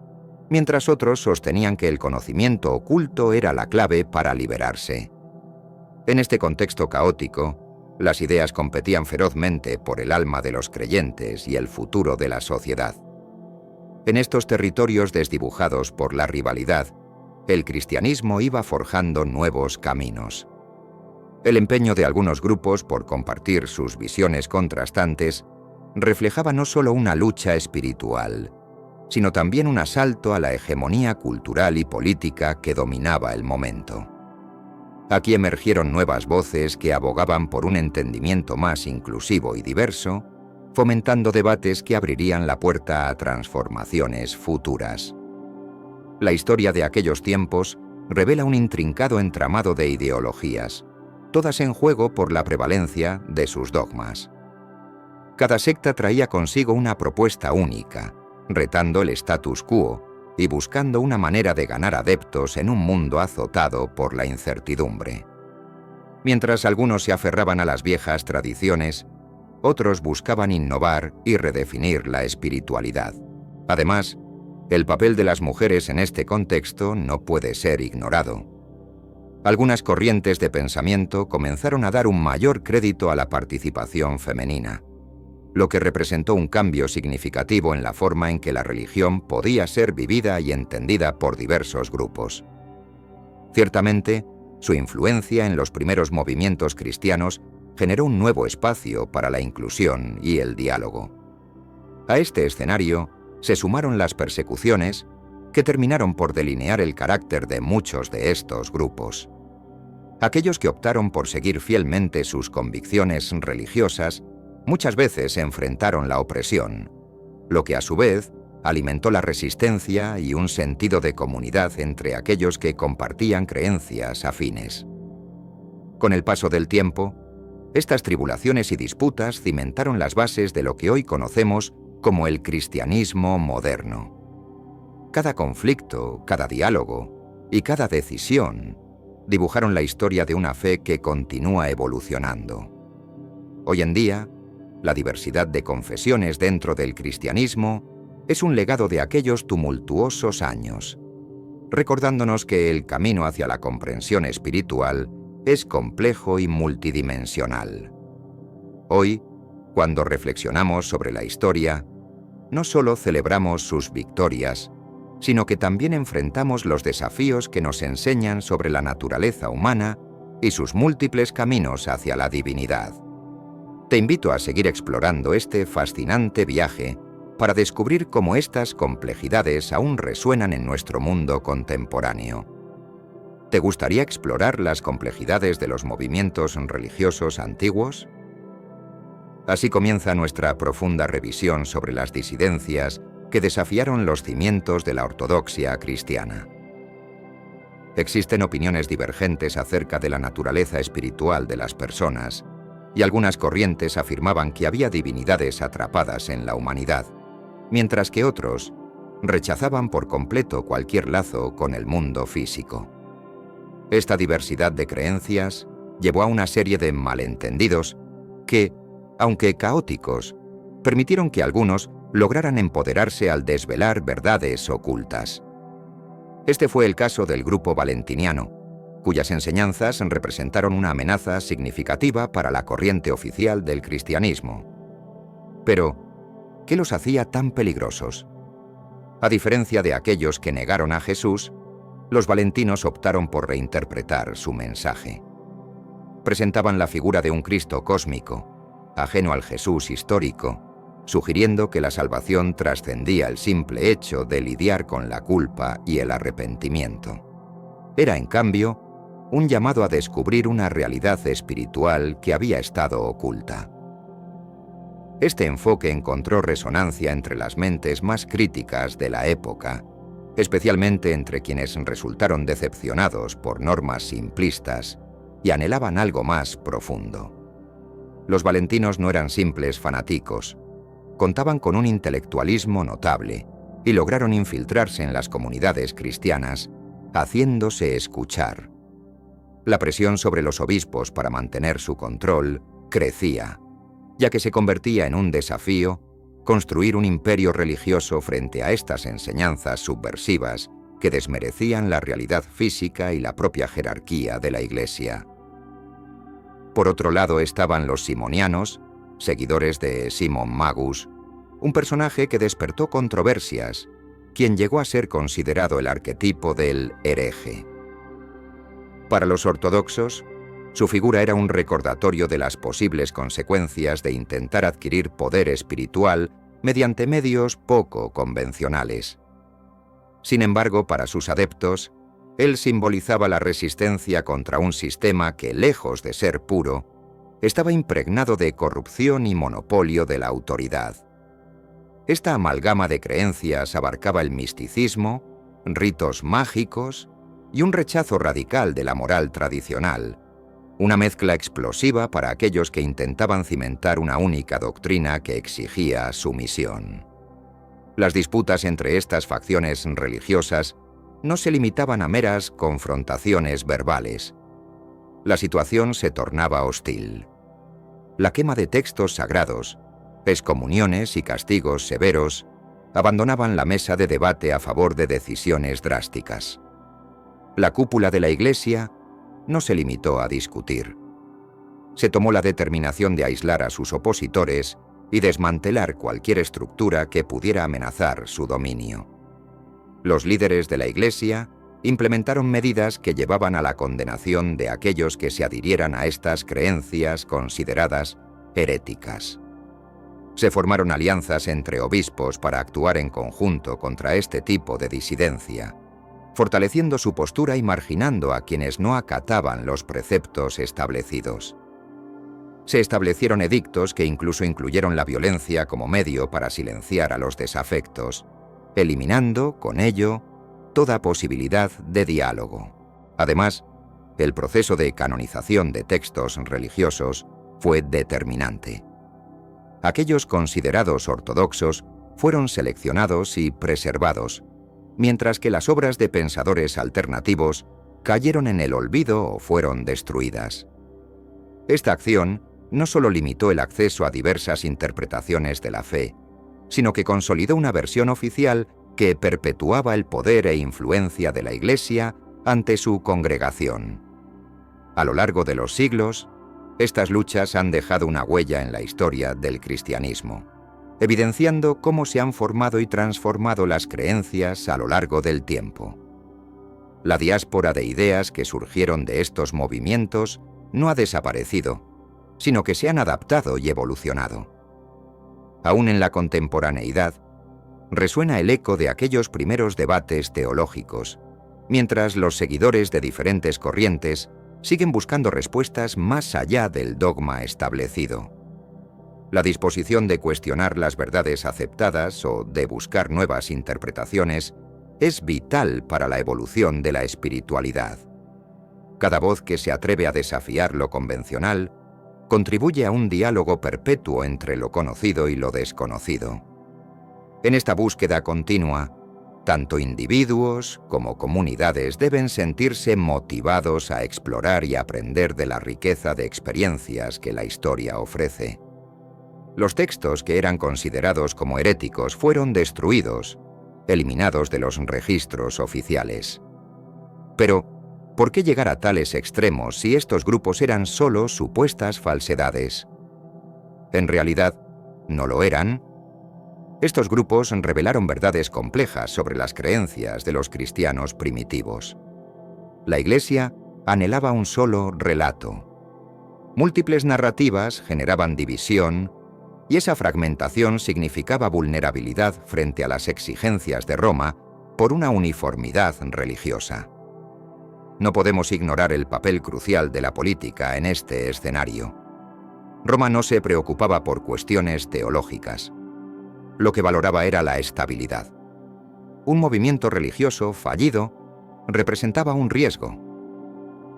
mientras otros sostenían que el conocimiento oculto era la clave para liberarse. En este contexto caótico, las ideas competían ferozmente por el alma de los creyentes y el futuro de la sociedad. En estos territorios desdibujados por la rivalidad, el cristianismo iba forjando nuevos caminos. El empeño de algunos grupos por compartir sus visiones contrastantes reflejaba no solo una lucha espiritual, sino también un asalto a la hegemonía cultural y política que dominaba el momento. Aquí emergieron nuevas voces que abogaban por un entendimiento más inclusivo y diverso, fomentando debates que abrirían la puerta a transformaciones futuras. La historia de aquellos tiempos revela un intrincado entramado de ideologías, todas en juego por la prevalencia de sus dogmas. Cada secta traía consigo una propuesta única, retando el status quo y buscando una manera de ganar adeptos en un mundo azotado por la incertidumbre. Mientras algunos se aferraban a las viejas tradiciones, otros buscaban innovar y redefinir la espiritualidad. Además, el papel de las mujeres en este contexto no puede ser ignorado. Algunas corrientes de pensamiento comenzaron a dar un mayor crédito a la participación femenina, lo que representó un cambio significativo en la forma en que la religión podía ser vivida y entendida por diversos grupos. Ciertamente, su influencia en los primeros movimientos cristianos generó un nuevo espacio para la inclusión y el diálogo. A este escenario se sumaron las persecuciones, que terminaron por delinear el carácter de muchos de estos grupos. Aquellos que optaron por seguir fielmente sus convicciones religiosas muchas veces enfrentaron la opresión, lo que a su vez alimentó la resistencia y un sentido de comunidad entre aquellos que compartían creencias afines. Con el paso del tiempo, estas tribulaciones y disputas cimentaron las bases de lo que hoy conocemos como el cristianismo moderno. Cada conflicto, cada diálogo y cada decisión dibujaron la historia de una fe que continúa evolucionando. Hoy en día, la diversidad de confesiones dentro del cristianismo es un legado de aquellos tumultuosos años, recordándonos que el camino hacia la comprensión espiritual es complejo y multidimensional. Hoy, cuando reflexionamos sobre la historia, no solo celebramos sus victorias, sino que también enfrentamos los desafíos que nos enseñan sobre la naturaleza humana y sus múltiples caminos hacia la divinidad. Te invito a seguir explorando este fascinante viaje para descubrir cómo estas complejidades aún resuenan en nuestro mundo contemporáneo. ¿Te gustaría explorar las complejidades de los movimientos religiosos antiguos? Así comienza nuestra profunda revisión sobre las disidencias que desafiaron los cimientos de la ortodoxia cristiana. Existen opiniones divergentes acerca de la naturaleza espiritual de las personas, y algunas corrientes afirmaban que había divinidades atrapadas en la humanidad, mientras que otros rechazaban por completo cualquier lazo con el mundo físico. Esta diversidad de creencias llevó a una serie de malentendidos que, aunque caóticos, permitieron que algunos lograran empoderarse al desvelar verdades ocultas. Este fue el caso del grupo valentiniano, cuyas enseñanzas representaron una amenaza significativa para la corriente oficial del cristianismo. Pero, ¿qué los hacía tan peligrosos? A diferencia de aquellos que negaron a Jesús, los valentinos optaron por reinterpretar su mensaje. Presentaban la figura de un Cristo cósmico, ajeno al Jesús histórico, sugiriendo que la salvación trascendía el simple hecho de lidiar con la culpa y el arrepentimiento. Era, en cambio, un llamado a descubrir una realidad espiritual que había estado oculta. Este enfoque encontró resonancia entre las mentes más críticas de la época, especialmente entre quienes resultaron decepcionados por normas simplistas y anhelaban algo más profundo. Los valentinos no eran simples fanáticos, contaban con un intelectualismo notable y lograron infiltrarse en las comunidades cristianas, haciéndose escuchar. La presión sobre los obispos para mantener su control crecía, ya que se convertía en un desafío construir un imperio religioso frente a estas enseñanzas subversivas que desmerecían la realidad física y la propia jerarquía de la Iglesia. Por otro lado estaban los simonianos, seguidores de Simón Magus, un personaje que despertó controversias, quien llegó a ser considerado el arquetipo del hereje. Para los ortodoxos, su figura era un recordatorio de las posibles consecuencias de intentar adquirir poder espiritual mediante medios poco convencionales. Sin embargo, para sus adeptos, él simbolizaba la resistencia contra un sistema que, lejos de ser puro, estaba impregnado de corrupción y monopolio de la autoridad. Esta amalgama de creencias abarcaba el misticismo, ritos mágicos y un rechazo radical de la moral tradicional, una mezcla explosiva para aquellos que intentaban cimentar una única doctrina que exigía sumisión. Las disputas entre estas facciones religiosas no se limitaban a meras confrontaciones verbales. La situación se tornaba hostil. La quema de textos sagrados, excomuniones y castigos severos abandonaban la mesa de debate a favor de decisiones drásticas. La cúpula de la Iglesia no se limitó a discutir. Se tomó la determinación de aislar a sus opositores y desmantelar cualquier estructura que pudiera amenazar su dominio. Los líderes de la Iglesia implementaron medidas que llevaban a la condenación de aquellos que se adhirieran a estas creencias consideradas heréticas. Se formaron alianzas entre obispos para actuar en conjunto contra este tipo de disidencia, fortaleciendo su postura y marginando a quienes no acataban los preceptos establecidos. Se establecieron edictos que incluso incluyeron la violencia como medio para silenciar a los desafectos, eliminando, con ello, toda posibilidad de diálogo. Además, el proceso de canonización de textos religiosos fue determinante. Aquellos considerados ortodoxos fueron seleccionados y preservados, mientras que las obras de pensadores alternativos cayeron en el olvido o fueron destruidas. Esta acción no solo limitó el acceso a diversas interpretaciones de la fe, sino que consolidó una versión oficial que perpetuaba el poder e influencia de la Iglesia ante su congregación. A lo largo de los siglos, estas luchas han dejado una huella en la historia del cristianismo, evidenciando cómo se han formado y transformado las creencias a lo largo del tiempo. La diáspora de ideas que surgieron de estos movimientos no ha desaparecido, sino que se han adaptado y evolucionado. Aún en la contemporaneidad, resuena el eco de aquellos primeros debates teológicos, mientras los seguidores de diferentes corrientes siguen buscando respuestas más allá del dogma establecido. La disposición de cuestionar las verdades aceptadas o de buscar nuevas interpretaciones es vital para la evolución de la espiritualidad. Cada voz que se atreve a desafiar lo convencional contribuye a un diálogo perpetuo entre lo conocido y lo desconocido. En esta búsqueda continua, tanto individuos como comunidades deben sentirse motivados a explorar y aprender de la riqueza de experiencias que la historia ofrece. Los textos que eran considerados como heréticos fueron destruidos, eliminados de los registros oficiales. Pero, ¿por qué llegar a tales extremos si estos grupos eran solo supuestas falsedades? En realidad, no lo eran. Estos grupos revelaron verdades complejas sobre las creencias de los cristianos primitivos. La Iglesia anhelaba un solo relato. Múltiples narrativas generaban división, y esa fragmentación significaba vulnerabilidad frente a las exigencias de Roma por una uniformidad religiosa. No podemos ignorar el papel crucial de la política en este escenario. Roma no se preocupaba por cuestiones teológicas. Lo que valoraba era la estabilidad. Un movimiento religioso fallido representaba un riesgo.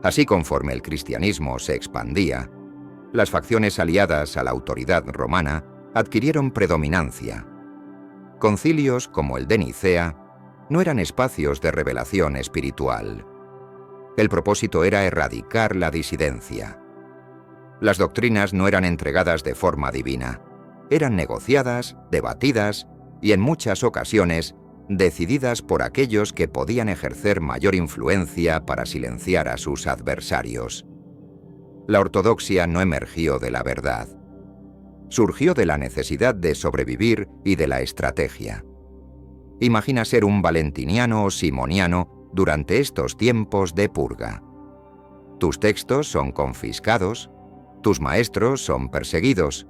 Así, conforme el cristianismo se expandía, las facciones aliadas a la autoridad romana adquirieron predominancia. Concilios como el de Nicea no eran espacios de revelación espiritual. El propósito era erradicar la disidencia. Las doctrinas no eran entregadas de forma divina. Eran negociadas, debatidas y, en muchas ocasiones, decididas por aquellos que podían ejercer mayor influencia para silenciar a sus adversarios. La ortodoxia no emergió de la verdad. Surgió de la necesidad de sobrevivir y de la estrategia. Imagina ser un valentiniano o simoniano durante estos tiempos de purga. Tus textos son confiscados, tus maestros son perseguidos,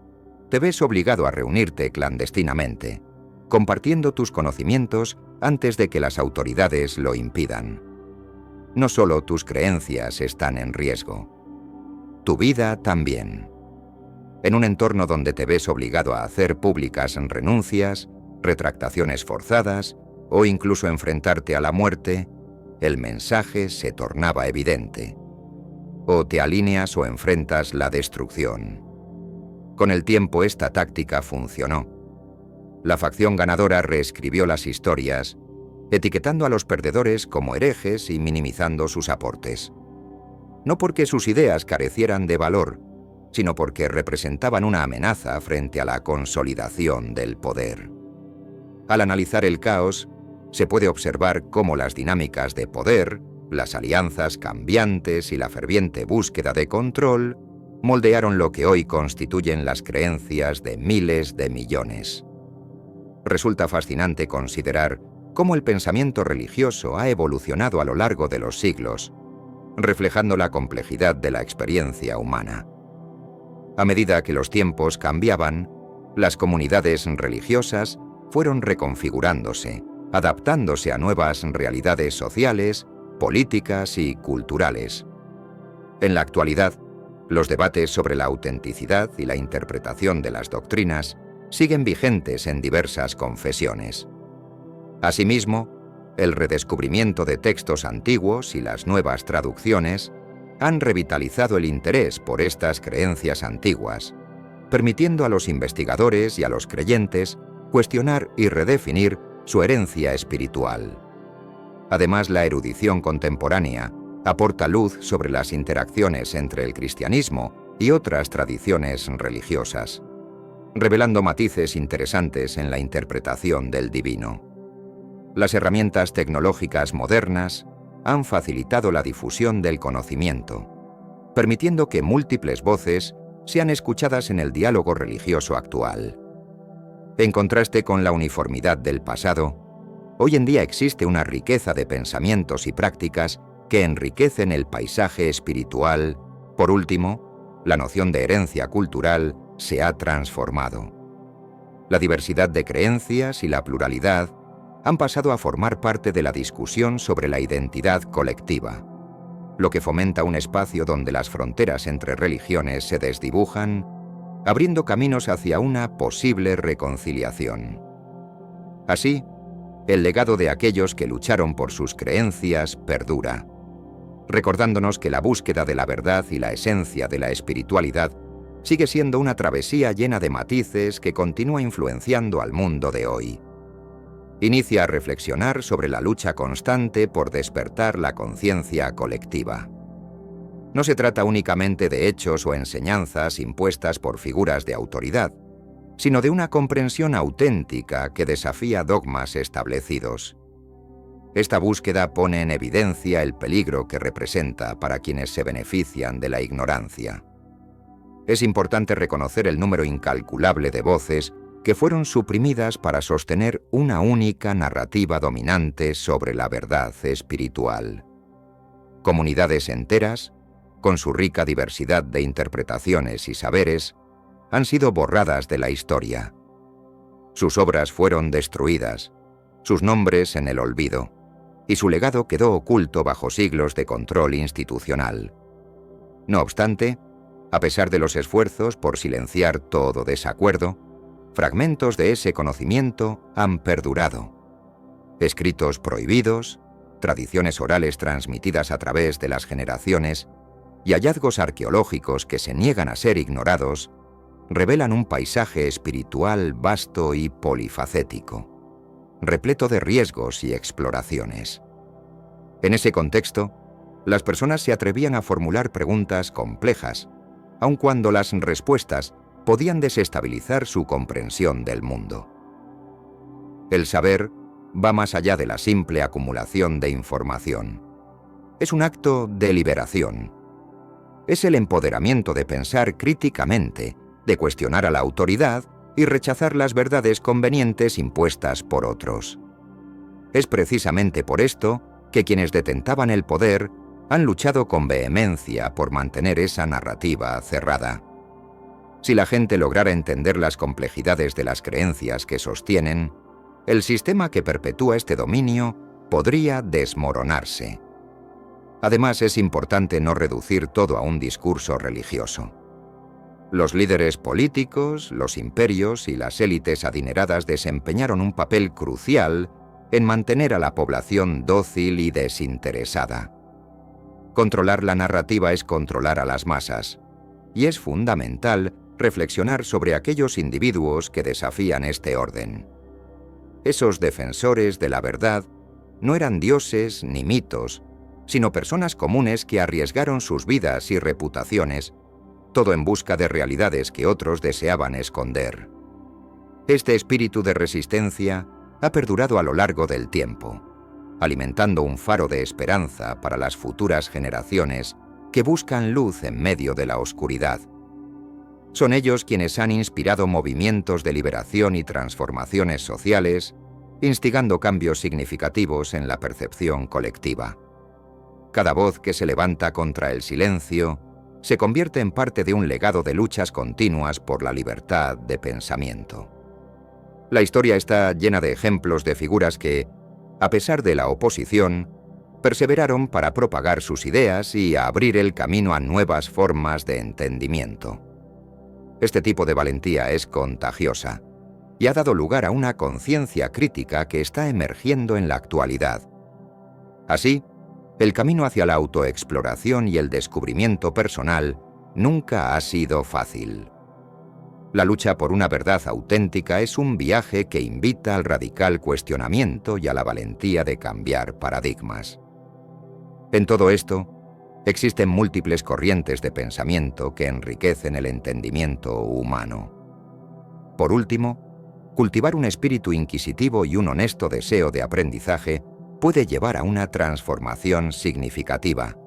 te ves obligado a reunirte clandestinamente, compartiendo tus conocimientos antes de que las autoridades lo impidan. No solo tus creencias están en riesgo, tu vida también. En un entorno donde te ves obligado a hacer públicas renuncias, retractaciones forzadas o incluso enfrentarte a la muerte, el mensaje se tornaba evidente. O te alineas o enfrentas la destrucción. Con el tiempo esta táctica funcionó. La facción ganadora reescribió las historias, etiquetando a los perdedores como herejes y minimizando sus aportes. No porque sus ideas carecieran de valor, sino porque representaban una amenaza frente a la consolidación del poder. Al analizar el caos, se puede observar cómo las dinámicas de poder, las alianzas cambiantes y la ferviente búsqueda de control moldearon lo que hoy constituyen las creencias de miles de millones. Resulta fascinante considerar cómo el pensamiento religioso ha evolucionado a lo largo de los siglos, reflejando la complejidad de la experiencia humana. A medida que los tiempos cambiaban, las comunidades religiosas fueron reconfigurándose, adaptándose a nuevas realidades sociales, políticas y culturales. En la actualidad, los debates sobre la autenticidad y la interpretación de las doctrinas siguen vigentes en diversas confesiones. Asimismo, el redescubrimiento de textos antiguos y las nuevas traducciones han revitalizado el interés por estas creencias antiguas, permitiendo a los investigadores y a los creyentes cuestionar y redefinir su herencia espiritual. Además, la erudición contemporánea aporta luz sobre las interacciones entre el cristianismo y otras tradiciones religiosas, revelando matices interesantes en la interpretación del divino. Las herramientas tecnológicas modernas han facilitado la difusión del conocimiento, permitiendo que múltiples voces sean escuchadas en el diálogo religioso actual. En contraste con la uniformidad del pasado, hoy en día existe una riqueza de pensamientos y prácticas que enriquecen el paisaje espiritual. Por último, la noción de herencia cultural se ha transformado. La diversidad de creencias y la pluralidad han pasado a formar parte de la discusión sobre la identidad colectiva, lo que fomenta un espacio donde las fronteras entre religiones se desdibujan, abriendo caminos hacia una posible reconciliación. Así, el legado de aquellos que lucharon por sus creencias perdura, recordándonos que la búsqueda de la verdad y la esencia de la espiritualidad sigue siendo una travesía llena de matices que continúa influenciando al mundo de hoy. Inicia a reflexionar sobre la lucha constante por despertar la conciencia colectiva. No se trata únicamente de hechos o enseñanzas impuestas por figuras de autoridad, sino de una comprensión auténtica que desafía dogmas establecidos. Esta búsqueda pone en evidencia el peligro que representa para quienes se benefician de la ignorancia. Es importante reconocer el número incalculable de voces que fueron suprimidas para sostener una única narrativa dominante sobre la verdad espiritual. Comunidades enteras, con su rica diversidad de interpretaciones y saberes, han sido borradas de la historia. Sus obras fueron destruidas, sus nombres en el olvido, y su legado quedó oculto bajo siglos de control institucional. No obstante, a pesar de los esfuerzos por silenciar todo desacuerdo, fragmentos de ese conocimiento han perdurado. Escritos prohibidos, tradiciones orales transmitidas a través de las generaciones y hallazgos arqueológicos que se niegan a ser ignorados revelan un paisaje espiritual vasto y polifacético, repleto de riesgos y exploraciones. En ese contexto, las personas se atrevían a formular preguntas complejas, aun cuando las respuestas podían desestabilizar su comprensión del mundo. El saber va más allá de la simple acumulación de información. Es un acto de liberación. Es el empoderamiento de pensar críticamente, de cuestionar a la autoridad y rechazar las verdades convenientes impuestas por otros. Es precisamente por esto que quienes detentaban el poder han luchado con vehemencia por mantener esa narrativa cerrada. Si la gente lograra entender las complejidades de las creencias que sostienen, el sistema que perpetúa este dominio podría desmoronarse. Además, es importante no reducir todo a un discurso religioso. Los líderes políticos, los imperios y las élites adineradas desempeñaron un papel crucial en mantener a la población dócil y desinteresada. Controlar la narrativa es controlar a las masas, y es fundamental reflexionar sobre aquellos individuos que desafían este orden. Esos defensores de la verdad no eran dioses ni mitos, sino personas comunes que arriesgaron sus vidas y reputaciones, todo en busca de realidades que otros deseaban esconder. Este espíritu de resistencia ha perdurado a lo largo del tiempo, alimentando un faro de esperanza para las futuras generaciones que buscan luz en medio de la oscuridad. Son ellos quienes han inspirado movimientos de liberación y transformaciones sociales, instigando cambios significativos en la percepción colectiva. Cada voz que se levanta contra el silencio se convierte en parte de un legado de luchas continuas por la libertad de pensamiento. La historia está llena de ejemplos de figuras que, a pesar de la oposición, perseveraron para propagar sus ideas y abrir el camino a nuevas formas de entendimiento. Este tipo de valentía es contagiosa y ha dado lugar a una conciencia crítica que está emergiendo en la actualidad. Así, el camino hacia la autoexploración y el descubrimiento personal nunca ha sido fácil. La lucha por una verdad auténtica es un viaje que invita al radical cuestionamiento y a la valentía de cambiar paradigmas. En todo esto, existen múltiples corrientes de pensamiento que enriquecen el entendimiento humano. Por último, cultivar un espíritu inquisitivo y un honesto deseo de aprendizaje puede llevar a una transformación significativa,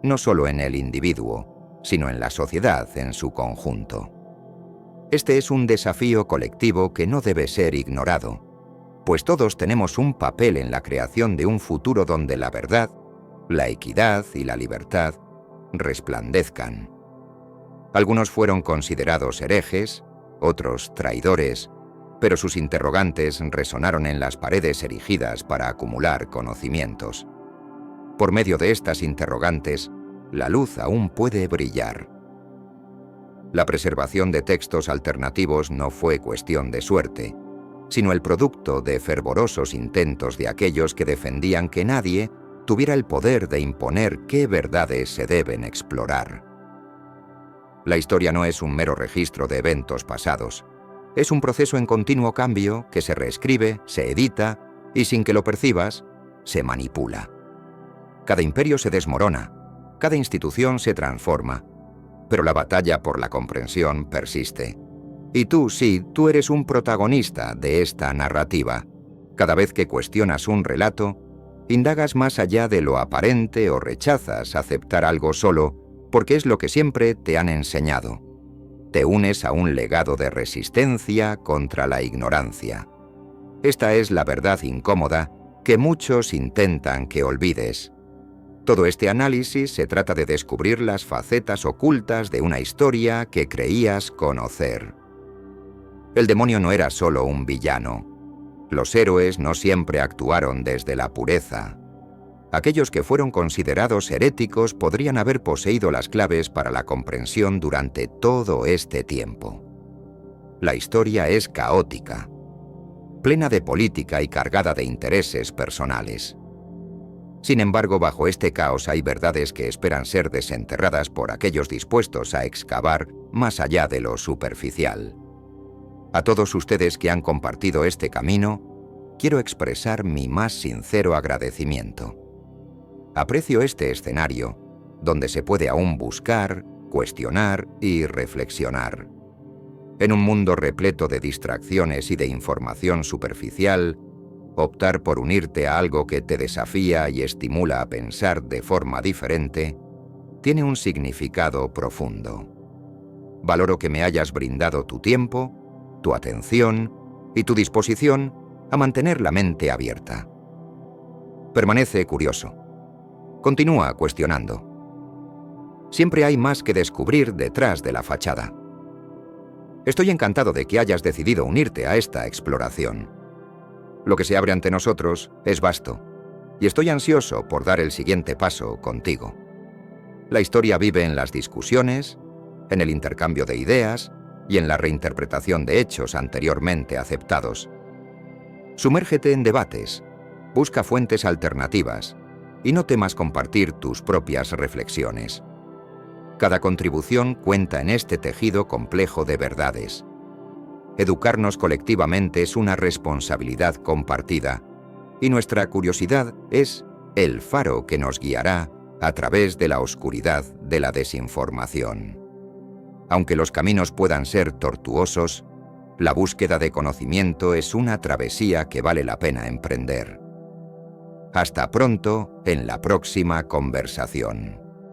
no solo en el individuo, sino en la sociedad en su conjunto. Este es un desafío colectivo que no debe ser ignorado, pues todos tenemos un papel en la creación de un futuro donde la verdad, la equidad y la libertad resplandezcan. Algunos fueron considerados herejes, otros traidores, pero sus interrogantes resonaron en las paredes erigidas para acumular conocimientos. Por medio de estas interrogantes, la luz aún puede brillar. La preservación de textos alternativos no fue cuestión de suerte, sino el producto de fervorosos intentos de aquellos que defendían que nadie tuviera el poder de imponer qué verdades se deben explorar. La historia no es un mero registro de eventos pasados. Es un proceso en continuo cambio que se reescribe, se edita y, sin que lo percibas, se manipula. Cada imperio se desmorona, cada institución se transforma, pero la batalla por la comprensión persiste. Y tú, Sid, tú eres un protagonista de esta narrativa. Cada vez que cuestionas un relato, indagas más allá de lo aparente o rechazas aceptar algo solo porque es lo que siempre te han enseñado. Te unes a un legado de resistencia contra la ignorancia. Esta es la verdad incómoda que muchos intentan que olvides. Todo este análisis se trata de descubrir las facetas ocultas de una historia que creías conocer. El demonio no era solo un villano. Los héroes no siempre actuaron desde la pureza. Aquellos que fueron considerados heréticos podrían haber poseído las claves para la comprensión durante todo este tiempo. La historia es caótica, plena de política y cargada de intereses personales. Sin embargo, bajo este caos hay verdades que esperan ser desenterradas por aquellos dispuestos a excavar más allá de lo superficial. A todos ustedes que han compartido este camino, quiero expresar mi más sincero agradecimiento. Aprecio este escenario, donde se puede aún buscar, cuestionar y reflexionar. En un mundo repleto de distracciones y de información superficial, optar por unirte a algo que te desafía y estimula a pensar de forma diferente, tiene un significado profundo. Valoro que me hayas brindado tu tiempo, tu atención y tu disposición a mantener la mente abierta. Permanece curioso. Continúa cuestionando. Siempre hay más que descubrir detrás de la fachada. Estoy encantado de que hayas decidido unirte a esta exploración. Lo que se abre ante nosotros es vasto, y estoy ansioso por dar el siguiente paso contigo. La historia vive en las discusiones, en el intercambio de ideas y en la reinterpretación de hechos anteriormente aceptados. Sumérgete en debates, busca fuentes alternativas y no temas compartir tus propias reflexiones. Cada contribución cuenta en este tejido complejo de verdades. Educarnos colectivamente es una responsabilidad compartida, y nuestra curiosidad es el faro que nos guiará a través de la oscuridad de la desinformación. Aunque los caminos puedan ser tortuosos, la búsqueda de conocimiento es una travesía que vale la pena emprender. Hasta pronto en la próxima conversación.